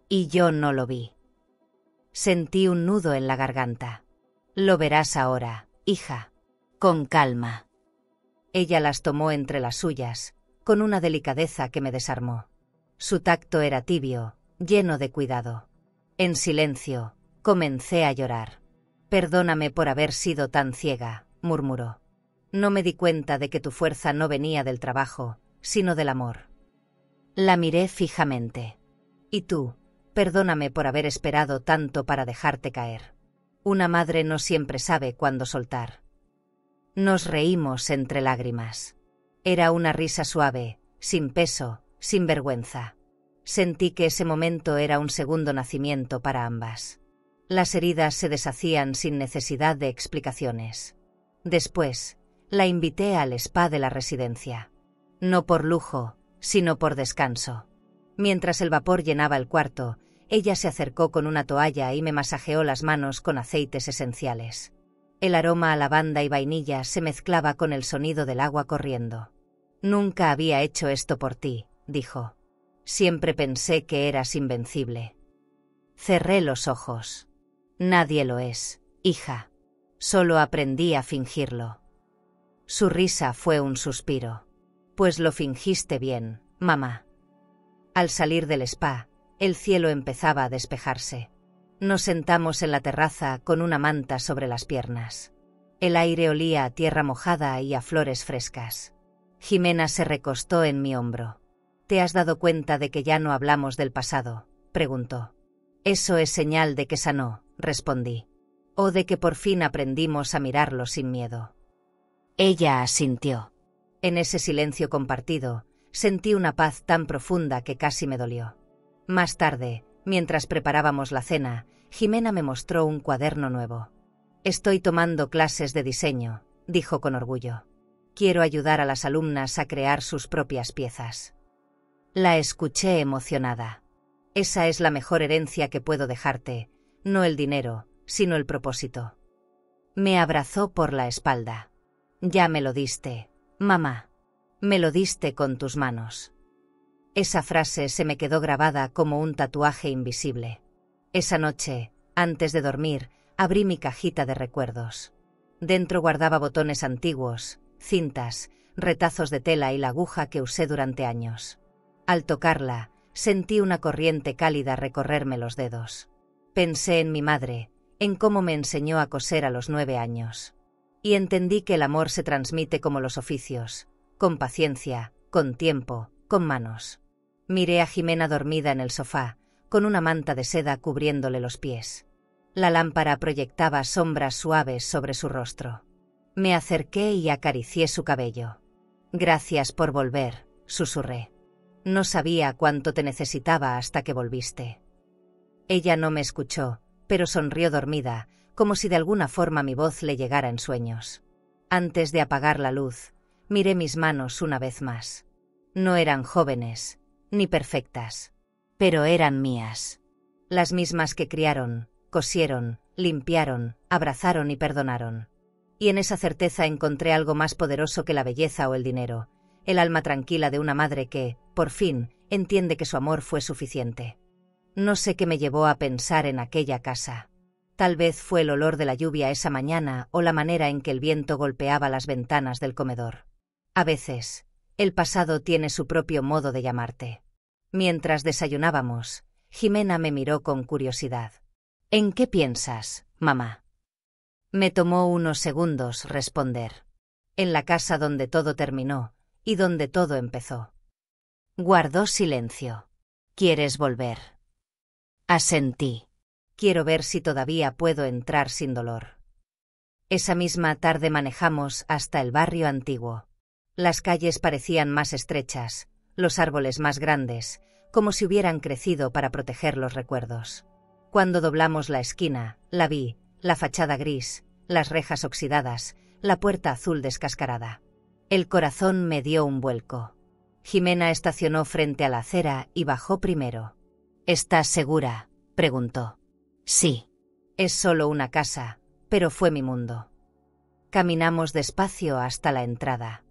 Y yo no lo vi. Sentí un nudo en la garganta. Lo verás ahora, hija. Con calma. Ella las tomó entre las suyas, con una delicadeza que me desarmó. Su tacto era tibio, lleno de cuidado. En silencio, comencé a llorar. Perdóname por haber sido tan ciega, murmuró. No me di cuenta de que tu fuerza no venía del trabajo, sino del amor. La miré fijamente. Y tú, perdóname por haber esperado tanto para dejarte caer. Una madre no siempre sabe cuándo soltar. Nos reímos entre lágrimas. Era una risa suave, sin peso, sin vergüenza. Sentí que ese momento era un segundo nacimiento para ambas. Las heridas se deshacían sin necesidad de explicaciones. Después, la invité al spa de la residencia. No por lujo, sino por descanso. Mientras el vapor llenaba el cuarto, ella se acercó con una toalla y me masajeó las manos con aceites esenciales. El aroma a lavanda y vainilla se mezclaba con el sonido del agua corriendo. Nunca había hecho esto por ti, dijo. Siempre pensé que eras invencible. Cerré los ojos. Nadie lo es, hija. Solo aprendí a fingirlo. Su risa fue un suspiro. Pues lo fingiste bien, mamá. Al salir del spa, el cielo empezaba a despejarse. Nos sentamos en la terraza con una manta sobre las piernas. El aire olía a tierra mojada y a flores frescas. Jimena se recostó en mi hombro. ¿Te has dado cuenta de que ya no hablamos del pasado?, preguntó. Eso es señal de que sanó, respondí. O de que por fin aprendimos a mirarlo sin miedo. Ella asintió. En ese silencio compartido, sentí una paz tan profunda que casi me dolió. Más tarde, mientras preparábamos la cena, Jimena me mostró un cuaderno nuevo. Estoy tomando clases de diseño, dijo con orgullo. Quiero ayudar a las alumnas a crear sus propias piezas. La escuché emocionada. Esa es la mejor herencia que puedo dejarte, no el dinero, sino el propósito. Me abrazó por la espalda. Ya me lo diste, mamá. Me lo diste con tus manos. Esa frase se me quedó grabada como un tatuaje invisible. Esa noche, antes de dormir, abrí mi cajita de recuerdos. Dentro guardaba botones antiguos, cintas, retazos de tela y la aguja que usé durante años. Al tocarla, sentí una corriente cálida recorrerme los dedos. Pensé en mi madre, en cómo me enseñó a coser a los 9 años. Y entendí que el amor se transmite como los oficios, con paciencia, con tiempo, con manos. Miré a Jimena dormida en el sofá, con una manta de seda cubriéndole los pies. La lámpara proyectaba sombras suaves sobre su rostro. Me acerqué y acaricié su cabello. Gracias por volver, susurré. No sabía cuánto te necesitaba hasta que volviste. Ella no me escuchó, pero sonrió dormida, como si de alguna forma mi voz le llegara en sueños. Antes de apagar la luz, miré mis manos una vez más. No eran jóvenes, ni perfectas, pero eran mías. Las mismas que criaron, cosieron, limpiaron, abrazaron y perdonaron. Y en esa certeza encontré algo más poderoso que la belleza o el dinero, el alma tranquila de una madre que, por fin, entiende que su amor fue suficiente. No sé qué me llevó a pensar en aquella casa. Tal vez fue el olor de la lluvia esa mañana o la manera en que el viento golpeaba las ventanas del comedor. A veces, el pasado tiene su propio modo de llamarte. Mientras desayunábamos, Jimena me miró con curiosidad. ¿En qué piensas, mamá? Me tomó unos segundos responder. En la casa donde todo terminó y donde todo empezó. Guardó silencio. ¿Quieres volver? Asentí. Quiero ver si todavía puedo entrar sin dolor. Esa misma tarde manejamos hasta el barrio antiguo. Las calles parecían más estrechas, los árboles más grandes, como si hubieran crecido para proteger los recuerdos. Cuando doblamos la esquina, la vi, la fachada gris, las rejas oxidadas, la puerta azul descascarada. El corazón me dio un vuelco. Jimena estacionó frente a la acera y bajó primero. ¿Estás segura?, preguntó. Sí. Es solo una casa, pero fue mi mundo. Caminamos despacio hasta la entrada.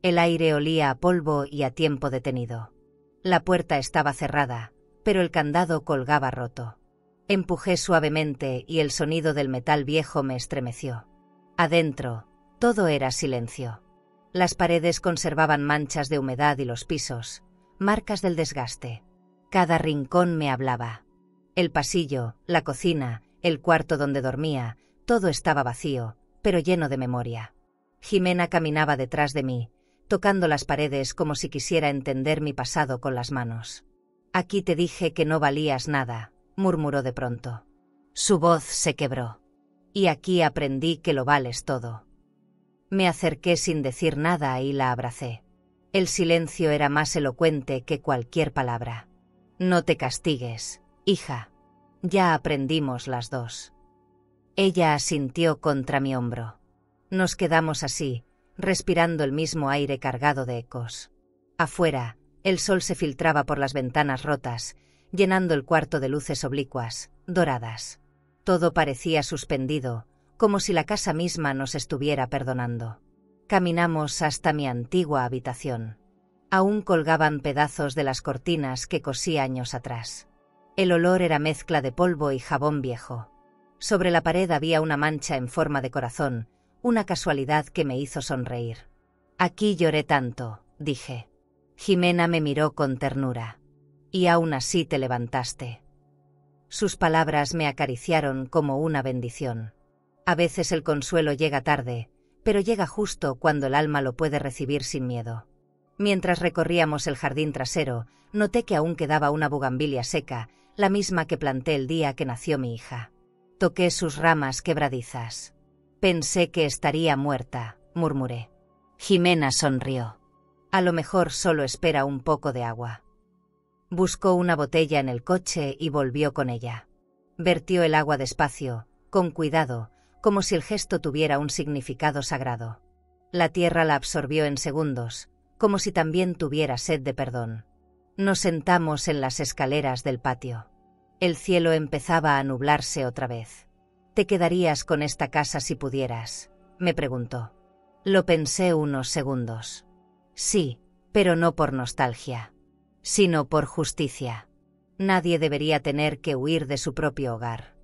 El aire olía a polvo y a tiempo detenido. La puerta estaba cerrada, pero el candado colgaba roto. Empujé suavemente y el sonido del metal viejo me estremeció. Adentro, todo era silencio. Las paredes conservaban manchas de humedad y los pisos, marcas del desgaste. Cada rincón me hablaba. El pasillo, la cocina, el cuarto donde dormía, todo estaba vacío, pero lleno de memoria. Jimena caminaba detrás de mí, tocando las paredes como si quisiera entender mi pasado con las manos. «Aquí te dije que no valías nada», murmuró de pronto. Su voz se quebró. «Y aquí aprendí que lo vales todo». Me acerqué sin decir nada y la abracé. El silencio era más elocuente que cualquier palabra. «No te castigues, hija. Ya aprendimos las dos». Ella asintió contra mi hombro. Nos quedamos así, respirando el mismo aire cargado de ecos. Afuera, el sol se filtraba por las ventanas rotas, llenando el cuarto de luces oblicuas, doradas. Todo parecía suspendido, como si la casa misma nos estuviera perdonando. Caminamos hasta mi antigua habitación. Aún colgaban pedazos de las cortinas que cosí años atrás. El olor era mezcla de polvo y jabón viejo. Sobre la pared había una mancha en forma de corazón, una casualidad que me hizo sonreír. «Aquí lloré tanto», dije. Jimena me miró con ternura. «Y aún así te levantaste». Sus palabras me acariciaron como una bendición. A veces el consuelo llega tarde, pero llega justo cuando el alma lo puede recibir sin miedo. Mientras recorríamos el jardín trasero, noté que aún quedaba una bugambilia seca, la misma que planté el día que nació mi hija. Toqué sus ramas quebradizas. «Pensé que estaría muerta», murmuré. Jimena sonrió. «A lo mejor solo espera un poco de agua». Buscó una botella en el coche y volvió con ella. Vertió el agua despacio, con cuidado, como si el gesto tuviera un significado sagrado. La tierra la absorbió en segundos, como si también tuviera sed de perdón. Nos sentamos en las escaleras del patio. El cielo empezaba a nublarse otra vez. «¿Te quedarías con esta casa si pudieras?», me preguntó. Lo pensé unos segundos. Sí, pero no por nostalgia, sino por justicia. Nadie debería tener que huir de su propio hogar.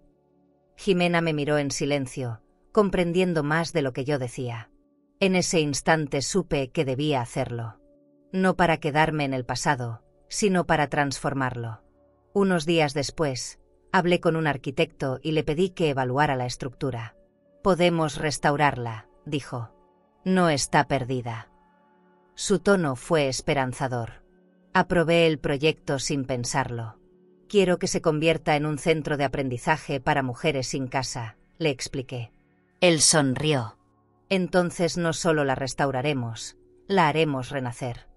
Jimena me miró en silencio, comprendiendo más de lo que yo decía. En ese instante supe que debía hacerlo. No para quedarme en el pasado, sino para transformarlo. Unos días después, hablé con un arquitecto y le pedí que evaluara la estructura. «Podemos restaurarla», dijo. «No está perdida». Su tono fue esperanzador. Aprobé el proyecto sin pensarlo. «Quiero que se convierta en un centro de aprendizaje para mujeres sin casa», le expliqué. Él sonrió. «Entonces no solo la restauraremos, la haremos renacer».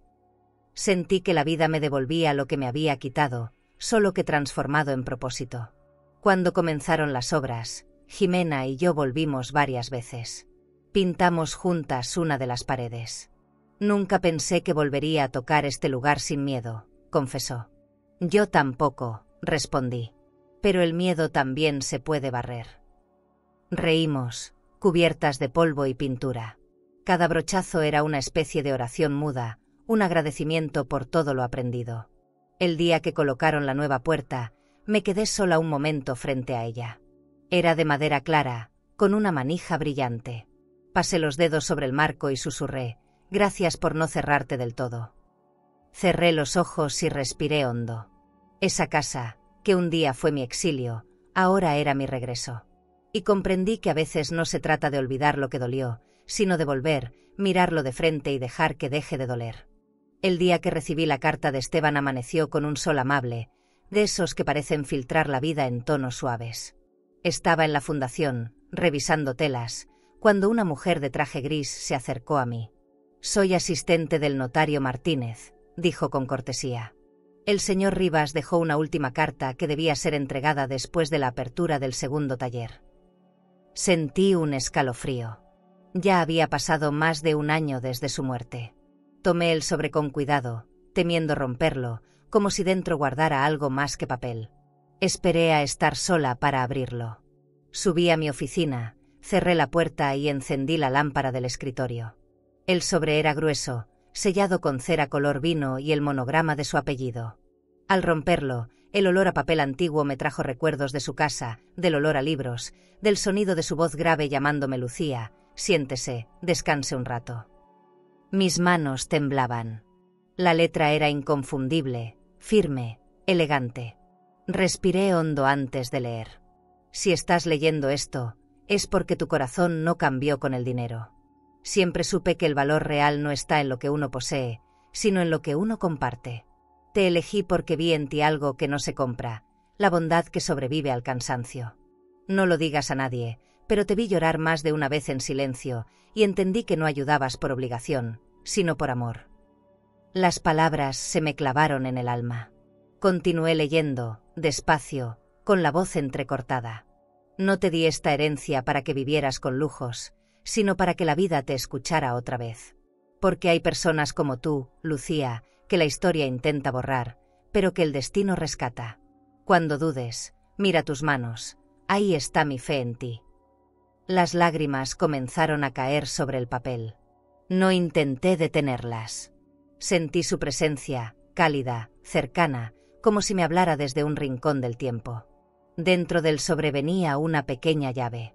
Sentí que la vida me devolvía lo que me había quitado, solo que transformado en propósito. Cuando comenzaron las obras, Jimena y yo volvimos varias veces. Pintamos juntas una de las paredes. «Nunca pensé que volvería a tocar este lugar sin miedo», confesó. «Yo tampoco», respondí. «Pero el miedo también se puede barrer». Reímos, cubiertas de polvo y pintura. Cada brochazo era una especie de oración muda, un agradecimiento por todo lo aprendido. El día que colocaron la nueva puerta, me quedé sola un momento frente a ella. Era de madera clara, con una manija brillante. Pasé los dedos sobre el marco y susurré: «Gracias por no cerrarte del todo». Cerré los ojos y respiré hondo. Esa casa, que un día fue mi exilio, ahora era mi regreso. Y comprendí que a veces no se trata de olvidar lo que dolió, sino de volver, mirarlo de frente y dejar que deje de doler. El día que recibí la carta de Esteban amaneció con un sol amable, de esos que parecen filtrar la vida en tonos suaves. Estaba en la fundación, revisando telas, cuando una mujer de traje gris se acercó a mí. «Soy asistente del notario Martínez», dijo con cortesía. El señor Rivas dejó una última carta que debía ser entregada después de la apertura del segundo taller. Sentí un escalofrío. Ya había pasado más de un año desde su muerte. Tomé el sobre con cuidado, temiendo romperlo, como si dentro guardara algo más que papel. Esperé a estar sola para abrirlo. Subí a mi oficina, cerré la puerta y encendí la lámpara del escritorio. El sobre era grueso, sellado con cera color vino y el monograma de su apellido. Al romperlo, el olor a papel antiguo me trajo recuerdos de su casa, del olor a libros, del sonido de su voz grave llamándome Lucía. Siéntese, descanse un rato. Mis manos temblaban. La letra era inconfundible, firme, elegante. Respiré hondo antes de leer. Si estás leyendo esto, es porque tu corazón no cambió con el dinero. Siempre supe que el valor real no está en lo que uno posee, sino en lo que uno comparte. Te elegí porque vi en ti algo que no se compra, la bondad que sobrevive al cansancio. No lo digas a nadie, pero te vi llorar más de una vez en silencio y entendí que no ayudabas por obligación, sino por amor. Las palabras se me clavaron en el alma. Continué leyendo, despacio, con la voz entrecortada. No te di esta herencia para que vivieras con lujos, sino para que la vida te escuchara otra vez. Porque hay personas como tú, Lucía, que la historia intenta borrar, pero que el destino rescata. Cuando dudes, mira tus manos, ahí está mi fe en ti. Las lágrimas comenzaron a caer sobre el papel. No intenté detenerlas. Sentí su presencia, cálida, cercana, como si me hablara desde un rincón del tiempo. Dentro del sobre venía una pequeña llave.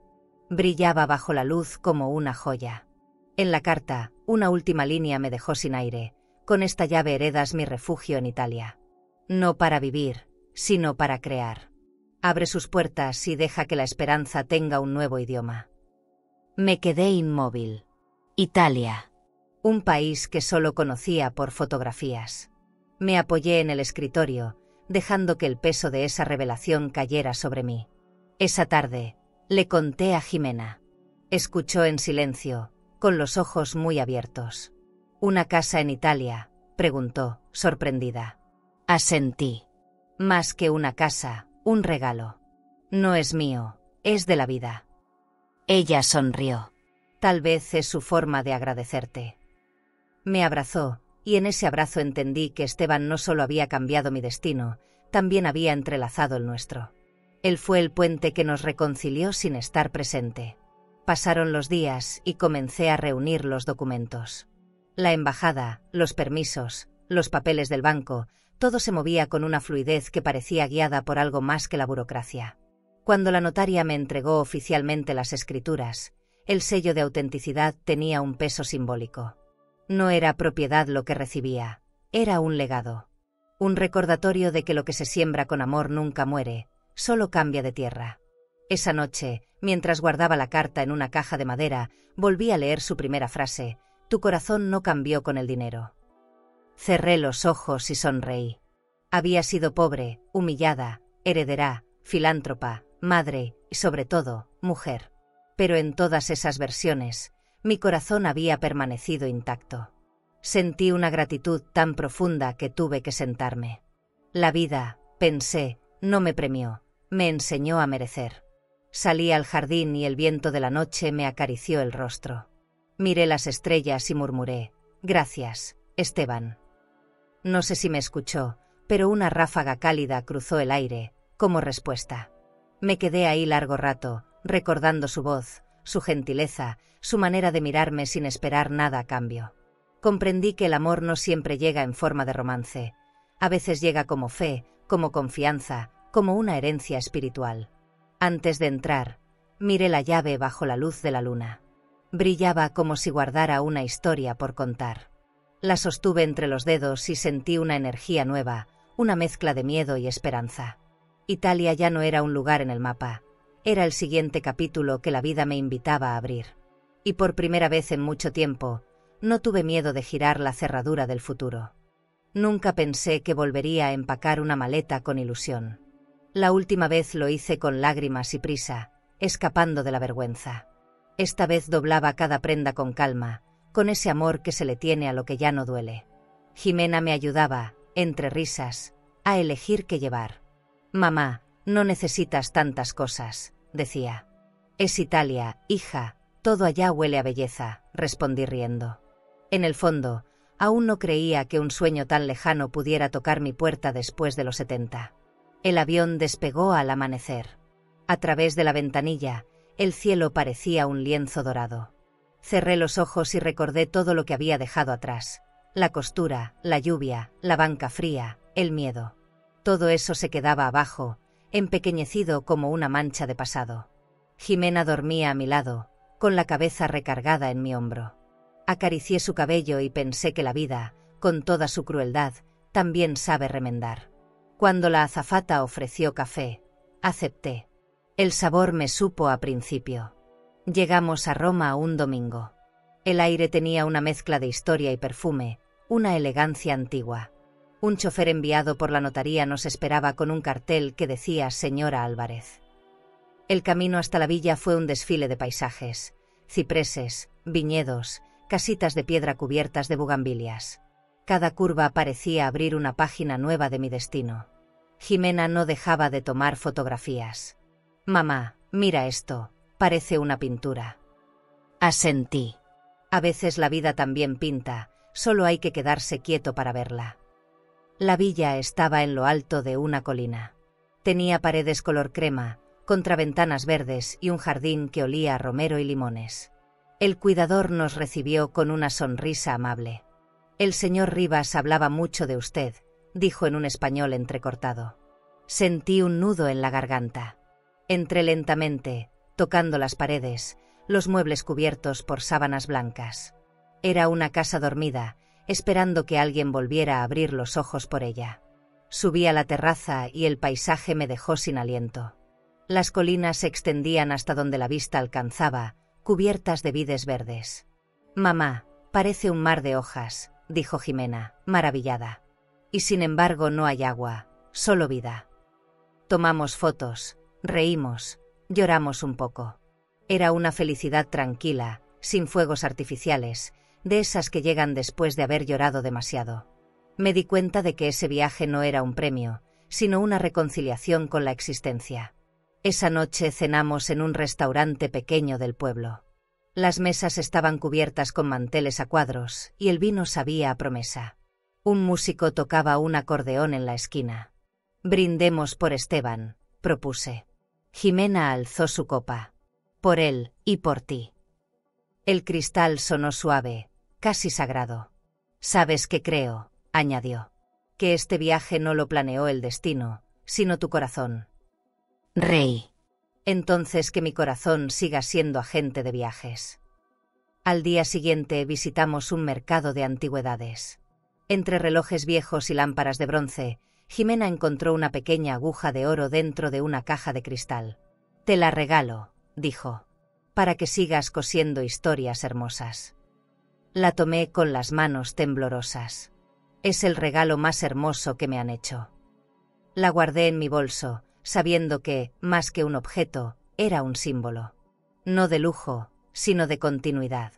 Brillaba bajo la luz como una joya. En la carta, una última línea me dejó sin aire. Con esta llave heredas mi refugio en Italia. No para vivir, sino para crear. Abre sus puertas y deja que la esperanza tenga un nuevo idioma. Me quedé inmóvil. Italia. Un país que solo conocía por fotografías. Me apoyé en el escritorio, dejando que el peso de esa revelación cayera sobre mí. Esa tarde, le conté a Jimena. Escuchó en silencio, con los ojos muy abiertos. ¿Una casa en Italia?, preguntó, sorprendida. Asentí. Más que una casa, un regalo. No es mío, es de la vida. Ella sonrió. Tal vez es su forma de agradecerte. Me abrazó, y en ese abrazo entendí que Esteban no solo había cambiado mi destino, también había entrelazado el nuestro. Él fue el puente que nos reconcilió sin estar presente. Pasaron los días y comencé a reunir los documentos. La embajada, los permisos, los papeles del banco, todo se movía con una fluidez que parecía guiada por algo más que la burocracia. Cuando la notaria me entregó oficialmente las escrituras, el sello de autenticidad tenía un peso simbólico. No era propiedad lo que recibía, era un legado. Un recordatorio de que lo que se siembra con amor nunca muere, solo cambia de tierra. Esa noche, mientras guardaba la carta en una caja de madera, volví a leer su primera frase: tu corazón no cambió con el dinero. Cerré los ojos y sonreí. Había sido pobre, humillada, heredera, filántropa, madre y, sobre todo, mujer. Pero en todas esas versiones, mi corazón había permanecido intacto. Sentí una gratitud tan profunda que tuve que sentarme. La vida, pensé, no me premió, me enseñó a merecer. Salí al jardín y el viento de la noche me acarició el rostro. Miré las estrellas y murmuré: gracias, Esteban. No sé si me escuchó, pero una ráfaga cálida cruzó el aire, como respuesta. Me quedé ahí largo rato, recordando su voz, su gentileza, su manera de mirarme sin esperar nada a cambio. Comprendí que el amor no siempre llega en forma de romance. A veces llega como fe, como confianza, como una herencia espiritual. Antes de entrar, miré la llave bajo la luz de la luna. Brillaba como si guardara una historia por contar. La sostuve entre los dedos y sentí una energía nueva, una mezcla de miedo y esperanza. Italia ya no era un lugar en el mapa, era el siguiente capítulo que la vida me invitaba a abrir. Y por primera vez en mucho tiempo, no tuve miedo de girar la cerradura del futuro. Nunca pensé que volvería a empacar una maleta con ilusión. La última vez lo hice con lágrimas y prisa, escapando de la vergüenza. Esta vez doblaba cada prenda con calma, con ese amor que se le tiene a lo que ya no duele. Jimena me ayudaba, entre risas, a elegir qué llevar. «Mamá, no necesitas tantas cosas», decía. «Es Italia, hija, todo allá huele a belleza», respondí riendo. En el fondo, aún no creía que un sueño tan lejano pudiera tocar mi puerta después de los 70. El avión despegó al amanecer. A través de la ventanilla, el cielo parecía un lienzo dorado. Cerré los ojos y recordé todo lo que había dejado atrás. La costura, la lluvia, la banca fría, el miedo. Todo eso se quedaba abajo, empequeñecido como una mancha de pasado. Jimena dormía a mi lado, con la cabeza recargada en mi hombro. Acaricié su cabello y pensé que la vida, con toda su crueldad, también sabe remendar. Cuando la azafata ofreció café, acepté. El sabor me supo a principio. Llegamos a Roma un domingo. El aire tenía una mezcla de historia y perfume, una elegancia antigua. Un chofer enviado por la notaría nos esperaba con un cartel que decía Señora Álvarez. El camino hasta la villa fue un desfile de paisajes, cipreses, viñedos, casitas de piedra cubiertas de bugambilias. Cada curva parecía abrir una página nueva de mi destino. Jimena no dejaba de tomar fotografías. «Mamá, mira esto, parece una pintura». Asentí. A veces la vida también pinta, solo hay que quedarse quieto para verla. La villa estaba en lo alto de una colina. Tenía paredes color crema, contraventanas verdes y un jardín que olía a romero y limones. El cuidador nos recibió con una sonrisa amable. «El señor Rivas hablaba mucho de usted», dijo en un español entrecortado. Sentí un nudo en la garganta. Entré lentamente, tocando las paredes, los muebles cubiertos por sábanas blancas. Era una casa dormida, esperando que alguien volviera a abrir los ojos por ella. Subí a la terraza y el paisaje me dejó sin aliento. Las colinas se extendían hasta donde la vista alcanzaba, cubiertas de vides verdes. «Mamá, parece un mar de hojas», dijo Jimena, maravillada. «Y sin embargo no hay agua, solo vida». Tomamos fotos, reímos, lloramos un poco. Era una felicidad tranquila, sin fuegos artificiales, de esas que llegan después de haber llorado demasiado. Me di cuenta de que ese viaje no era un premio, sino una reconciliación con la existencia. Esa noche cenamos en un restaurante pequeño del pueblo. Las mesas estaban cubiertas con manteles a cuadros y el vino sabía a promesa. Un músico tocaba un acordeón en la esquina. «Brindemos por Esteban», propuse. Jimena alzó su copa. «Por él y por ti». El cristal sonó suave, casi sagrado. «Sabes que creo», añadió, «que este viaje no lo planeó el destino, sino tu corazón». «Rey». «Entonces que mi corazón siga siendo agente de viajes». Al día siguiente visitamos un mercado de antigüedades. Entre relojes viejos y lámparas de bronce, Jimena encontró una pequeña aguja de oro dentro de una caja de cristal. «Te la regalo», dijo, «para que sigas cosiendo historias hermosas». La tomé con las manos temblorosas. «Es el regalo más hermoso que me han hecho». La guardé en mi bolso, sabiendo que, más que un objeto, era un símbolo. No de lujo, sino de continuidad.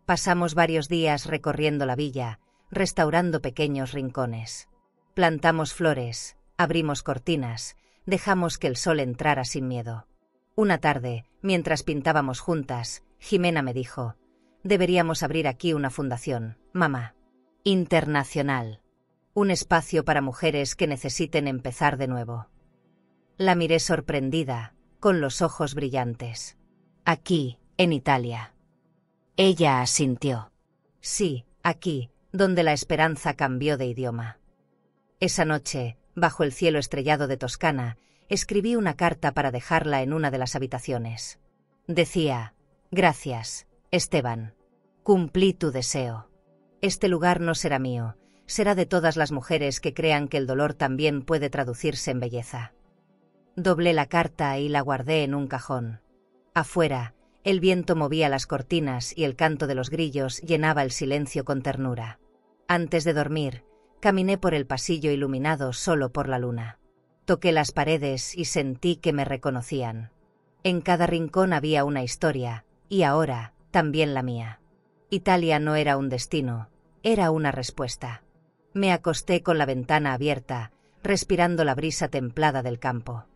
Pasamos varios días recorriendo la villa, restaurando pequeños rincones. Plantamos flores, abrimos cortinas, dejamos que el sol entrara sin miedo. Una tarde, mientras pintábamos juntas, Jimena me dijo: «Deberíamos abrir aquí una fundación, mamá. Internacional. Un espacio para mujeres que necesiten empezar de nuevo». La miré sorprendida, con los ojos brillantes. «Aquí, en Italia». Ella asintió. «Sí, aquí, donde la esperanza cambió de idioma». Esa noche, bajo el cielo estrellado de Toscana, escribí una carta para dejarla en una de las habitaciones. Decía: «Gracias, Esteban. Cumplí tu deseo. Este lugar no será mío, será de todas las mujeres que crean que el dolor también puede traducirse en belleza». Doblé la carta y la guardé en un cajón. Afuera, el viento movía las cortinas y el canto de los grillos llenaba el silencio con ternura. Antes de dormir, caminé por el pasillo iluminado solo por la luna. Toqué las paredes y sentí que me reconocían. En cada rincón había una historia, y ahora, también la mía. Italia no era un destino, era una respuesta. Me acosté con la ventana abierta, respirando la brisa templada del campo.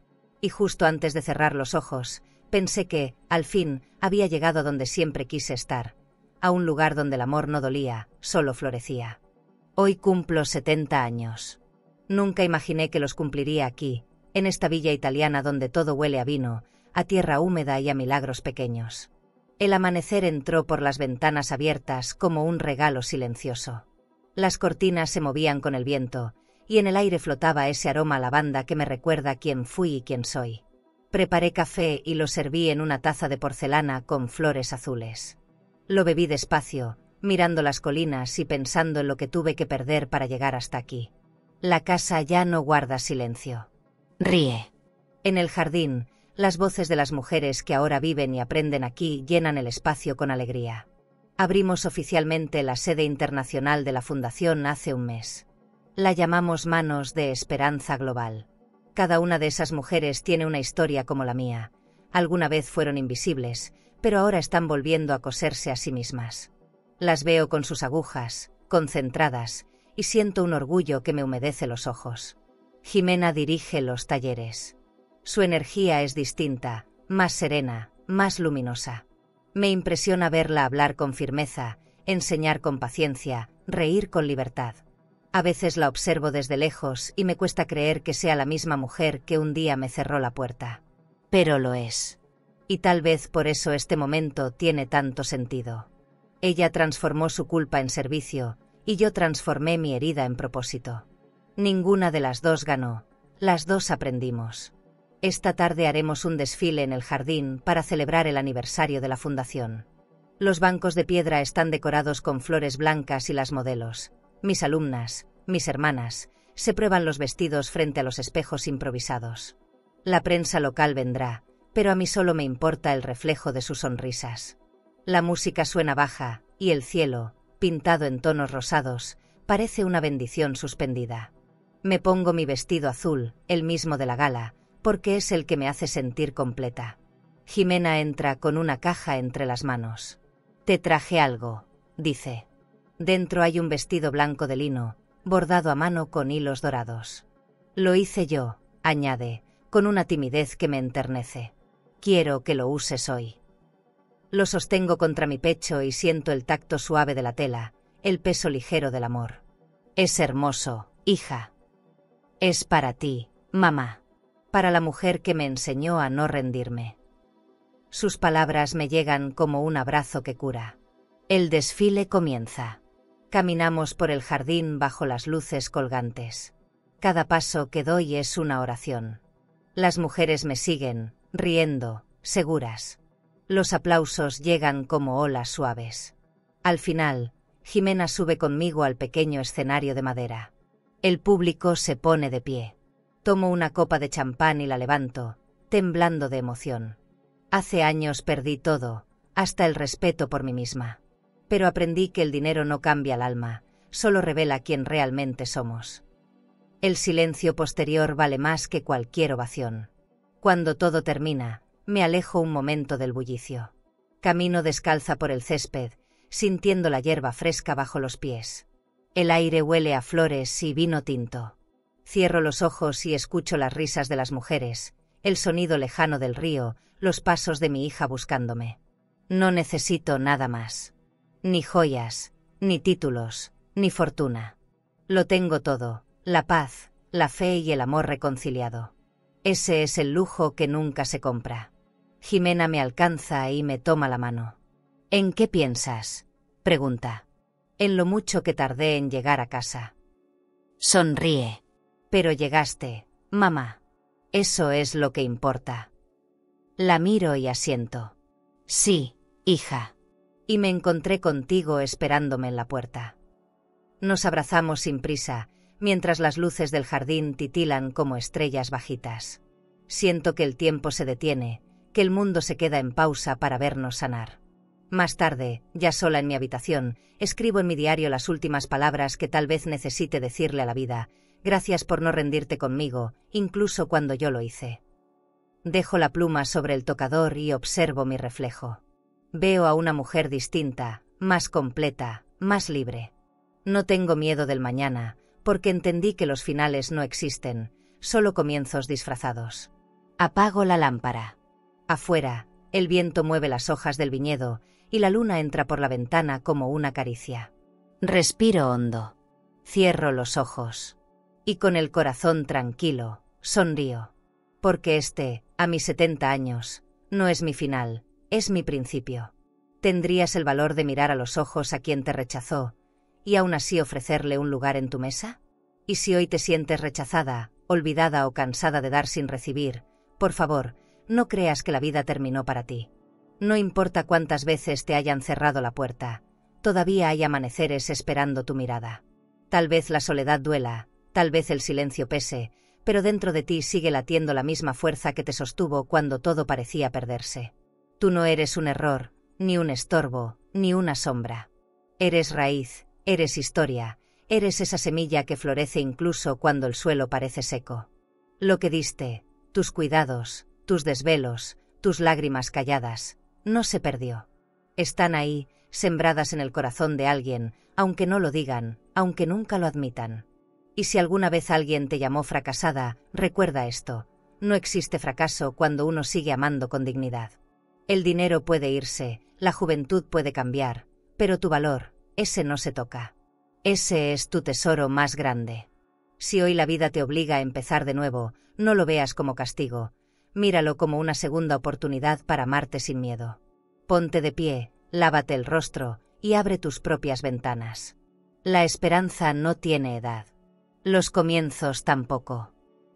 Y justo antes de cerrar los ojos, pensé que, al fin, había llegado a donde siempre quise estar, a un lugar donde el amor no dolía, solo florecía. Hoy cumplo 70 años. Nunca imaginé que los cumpliría aquí, en esta villa italiana donde todo huele a vino, a tierra húmeda y a milagros pequeños. El amanecer entró por las ventanas abiertas como un regalo silencioso. Las cortinas se movían con el viento, y en el aire flotaba ese aroma a lavanda que me recuerda quién fui y quién soy. Preparé café y lo serví en una taza de porcelana con flores azules. Lo bebí despacio, mirando las colinas y pensando en lo que tuve que perder para llegar hasta aquí. La casa ya no guarda silencio. Ríe. En el jardín, las voces de las mujeres que ahora viven y aprenden aquí llenan el espacio con alegría. Abrimos oficialmente la sede internacional de la Fundación hace un mes. La llamamos Manos de Esperanza Global. Cada una de esas mujeres tiene una historia como la mía. Alguna vez fueron invisibles, pero ahora están volviendo a coserse a sí mismas. Las veo con sus agujas, concentradas, y siento un orgullo que me humedece los ojos. Jimena dirige los talleres. Su energía es distinta, más serena, más luminosa. Me impresiona verla hablar con firmeza, enseñar con paciencia, reír con libertad. A veces la observo desde lejos y me cuesta creer que sea la misma mujer que un día me cerró la puerta. Pero lo es. Y tal vez por eso este momento tiene tanto sentido. Ella transformó su culpa en servicio, y yo transformé mi herida en propósito. Ninguna de las dos ganó, las dos aprendimos. Esta tarde haremos un desfile en el jardín para celebrar el aniversario de la fundación. Los bancos de piedra están decorados con flores blancas y las modelos, mis alumnas, mis hermanas, se prueban los vestidos frente a los espejos improvisados. La prensa local vendrá, pero a mí solo me importa el reflejo de sus sonrisas. La música suena baja, y el cielo, pintado en tonos rosados, parece una bendición suspendida. Me pongo mi vestido azul, el mismo de la gala, porque es el que me hace sentir completa. Jimena entra con una caja entre las manos. «Te traje algo», dice. Dentro hay un vestido blanco de lino, bordado a mano con hilos dorados. «Lo hice yo», añade, con una timidez que me enternece. «Quiero que lo uses hoy». Lo sostengo contra mi pecho y siento el tacto suave de la tela, el peso ligero del amor. «Es hermoso, hija». «Es para ti, mamá». Para la mujer que me enseñó a no rendirme. Sus palabras me llegan como un abrazo que cura. El desfile comienza. Caminamos por el jardín bajo las luces colgantes. Cada paso que doy es una oración. Las mujeres me siguen, riendo, seguras. Los aplausos llegan como olas suaves. Al final, Jimena sube conmigo al pequeño escenario de madera. El público se pone de pie. Tomo una copa de champán y la levanto, temblando de emoción. Hace años perdí todo, hasta el respeto por mí misma. Pero aprendí que el dinero no cambia el alma, solo revela quién realmente somos. El silencio posterior vale más que cualquier ovación. Cuando todo termina, me alejo un momento del bullicio. Camino descalza por el césped, sintiendo la hierba fresca bajo los pies. El aire huele a flores y vino tinto. Cierro los ojos y escucho las risas de las mujeres, el sonido lejano del río, los pasos de mi hija buscándome. No necesito nada más. Ni joyas, ni títulos, ni fortuna. Lo tengo todo, la paz, la fe y el amor reconciliado. Ese es el lujo que nunca se compra. Jimena me alcanza y me toma la mano. ¿En qué piensas?, pregunta. En lo mucho que tardé en llegar a casa. Sonríe. Pero llegaste, mamá. Eso es lo que importa. La miro y asiento. Sí, hija. Y me encontré contigo esperándome en la puerta. Nos abrazamos sin prisa, mientras las luces del jardín titilan como estrellas bajitas. Siento que el tiempo se detiene, que el mundo se queda en pausa para vernos sanar. Más tarde, ya sola en mi habitación, escribo en mi diario las últimas palabras que tal vez necesite decirle a la vida. Gracias por no rendirte conmigo, incluso cuando yo lo hice. Dejo la pluma sobre el tocador y observo mi reflejo. Veo a una mujer distinta, más completa, más libre. No tengo miedo del mañana, porque entendí que los finales no existen, solo comienzos disfrazados. Apago la lámpara. Afuera, el viento mueve las hojas del viñedo y la luna entra por la ventana como una caricia. Respiro hondo. Cierro los ojos. Y con el corazón tranquilo, sonrío. Porque a mis 70 años, no es mi final, es mi principio. Tendrías el valor de mirar a los ojos a quien te rechazó, y aún así ofrecerle un lugar en tu mesa? ¿Y si hoy te sientes rechazada, olvidada o cansada de dar sin recibir, por favor, no creas que la vida terminó para ti. No importa cuántas veces te hayan cerrado la puerta, todavía hay amaneceres esperando tu mirada. Tal vez la soledad duela, tal vez el silencio pese, pero dentro de ti sigue latiendo la misma fuerza que te sostuvo cuando todo parecía perderse. Tú no eres un error, ni un estorbo, ni una sombra. Eres raíz, eres historia, eres esa semilla que florece incluso cuando el suelo parece seco. Lo que diste, tus cuidados, tus desvelos, tus lágrimas calladas, no se perdió. Están ahí, sembradas en el corazón de alguien, aunque no lo digan, aunque nunca lo admitan. Y si alguna vez alguien te llamó fracasada, recuerda esto: no existe fracaso cuando uno sigue amando con dignidad. El dinero puede irse, la juventud puede cambiar, pero tu valor, ese no se toca. Ese es tu tesoro más grande. Si hoy la vida te obliga a empezar de nuevo, no lo veas como castigo, míralo como una segunda oportunidad para amarte sin miedo. Ponte de pie, lávate el rostro y abre tus propias ventanas. La esperanza no tiene edad. Los comienzos tampoco.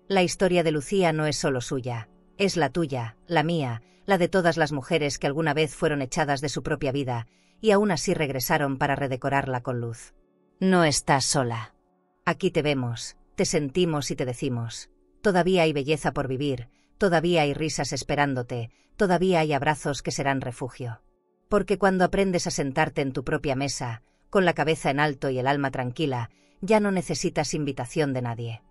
La historia de Lucía no es solo suya, es la tuya, la mía, la de todas las mujeres que alguna vez fueron echadas de su propia vida y aún así regresaron para redecorarla con luz. No estás sola. Aquí te vemos, te sentimos y te decimos: todavía hay belleza por vivir, todavía hay risas esperándote, todavía hay abrazos que serán refugio. Porque cuando aprendes a sentarte en tu propia mesa, con la cabeza en alto y el alma tranquila, ya no necesitas invitación de nadie.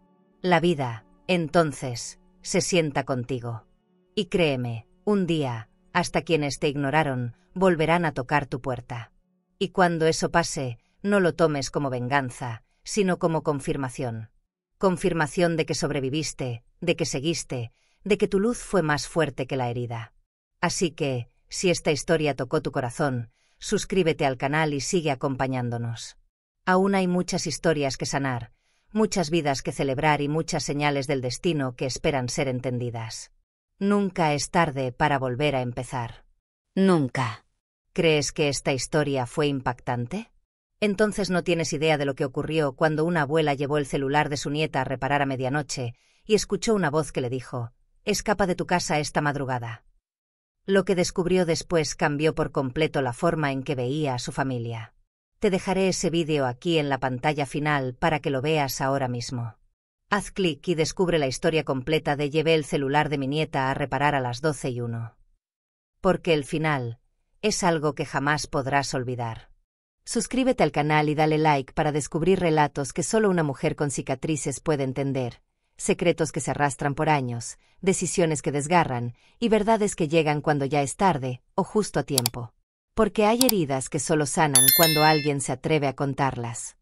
La vida, entonces, se sienta contigo. Y créeme, un día, hasta quienes te ignoraron, volverán a tocar tu puerta. Y cuando eso pase, no lo tomes como venganza, sino como confirmación. Confirmación de que sobreviviste, de que seguiste, de que tu luz fue más fuerte que la herida. Así que, si esta historia tocó tu corazón, suscríbete al canal y sigue acompañándonos. Aún hay muchas historias que sanar, muchas vidas que celebrar y muchas señales del destino que esperan ser entendidas. Nunca es tarde para volver a empezar. Nunca. ¿Crees que esta historia fue impactante? Entonces no tienes idea de lo que ocurrió cuando una abuela llevó el celular de su nieta a reparar a medianoche y escuchó una voz que le dijo: «Escapa de tu casa esta madrugada». Lo que descubrió después cambió por completo la forma en que veía a su familia. Te dejaré ese vídeo aquí en la pantalla final para que lo veas ahora mismo. Haz clic y descubre la historia completa de «Llevé el celular de mi nieta a reparar a las 12:01». Porque el final es algo que jamás podrás olvidar. Suscríbete al canal y dale like para descubrir relatos que solo una mujer con cicatrices puede entender, secretos que se arrastran por años, decisiones que desgarran y verdades que llegan cuando ya es tarde o justo a tiempo. Porque hay heridas que solo sanan cuando alguien se atreve a contarlas.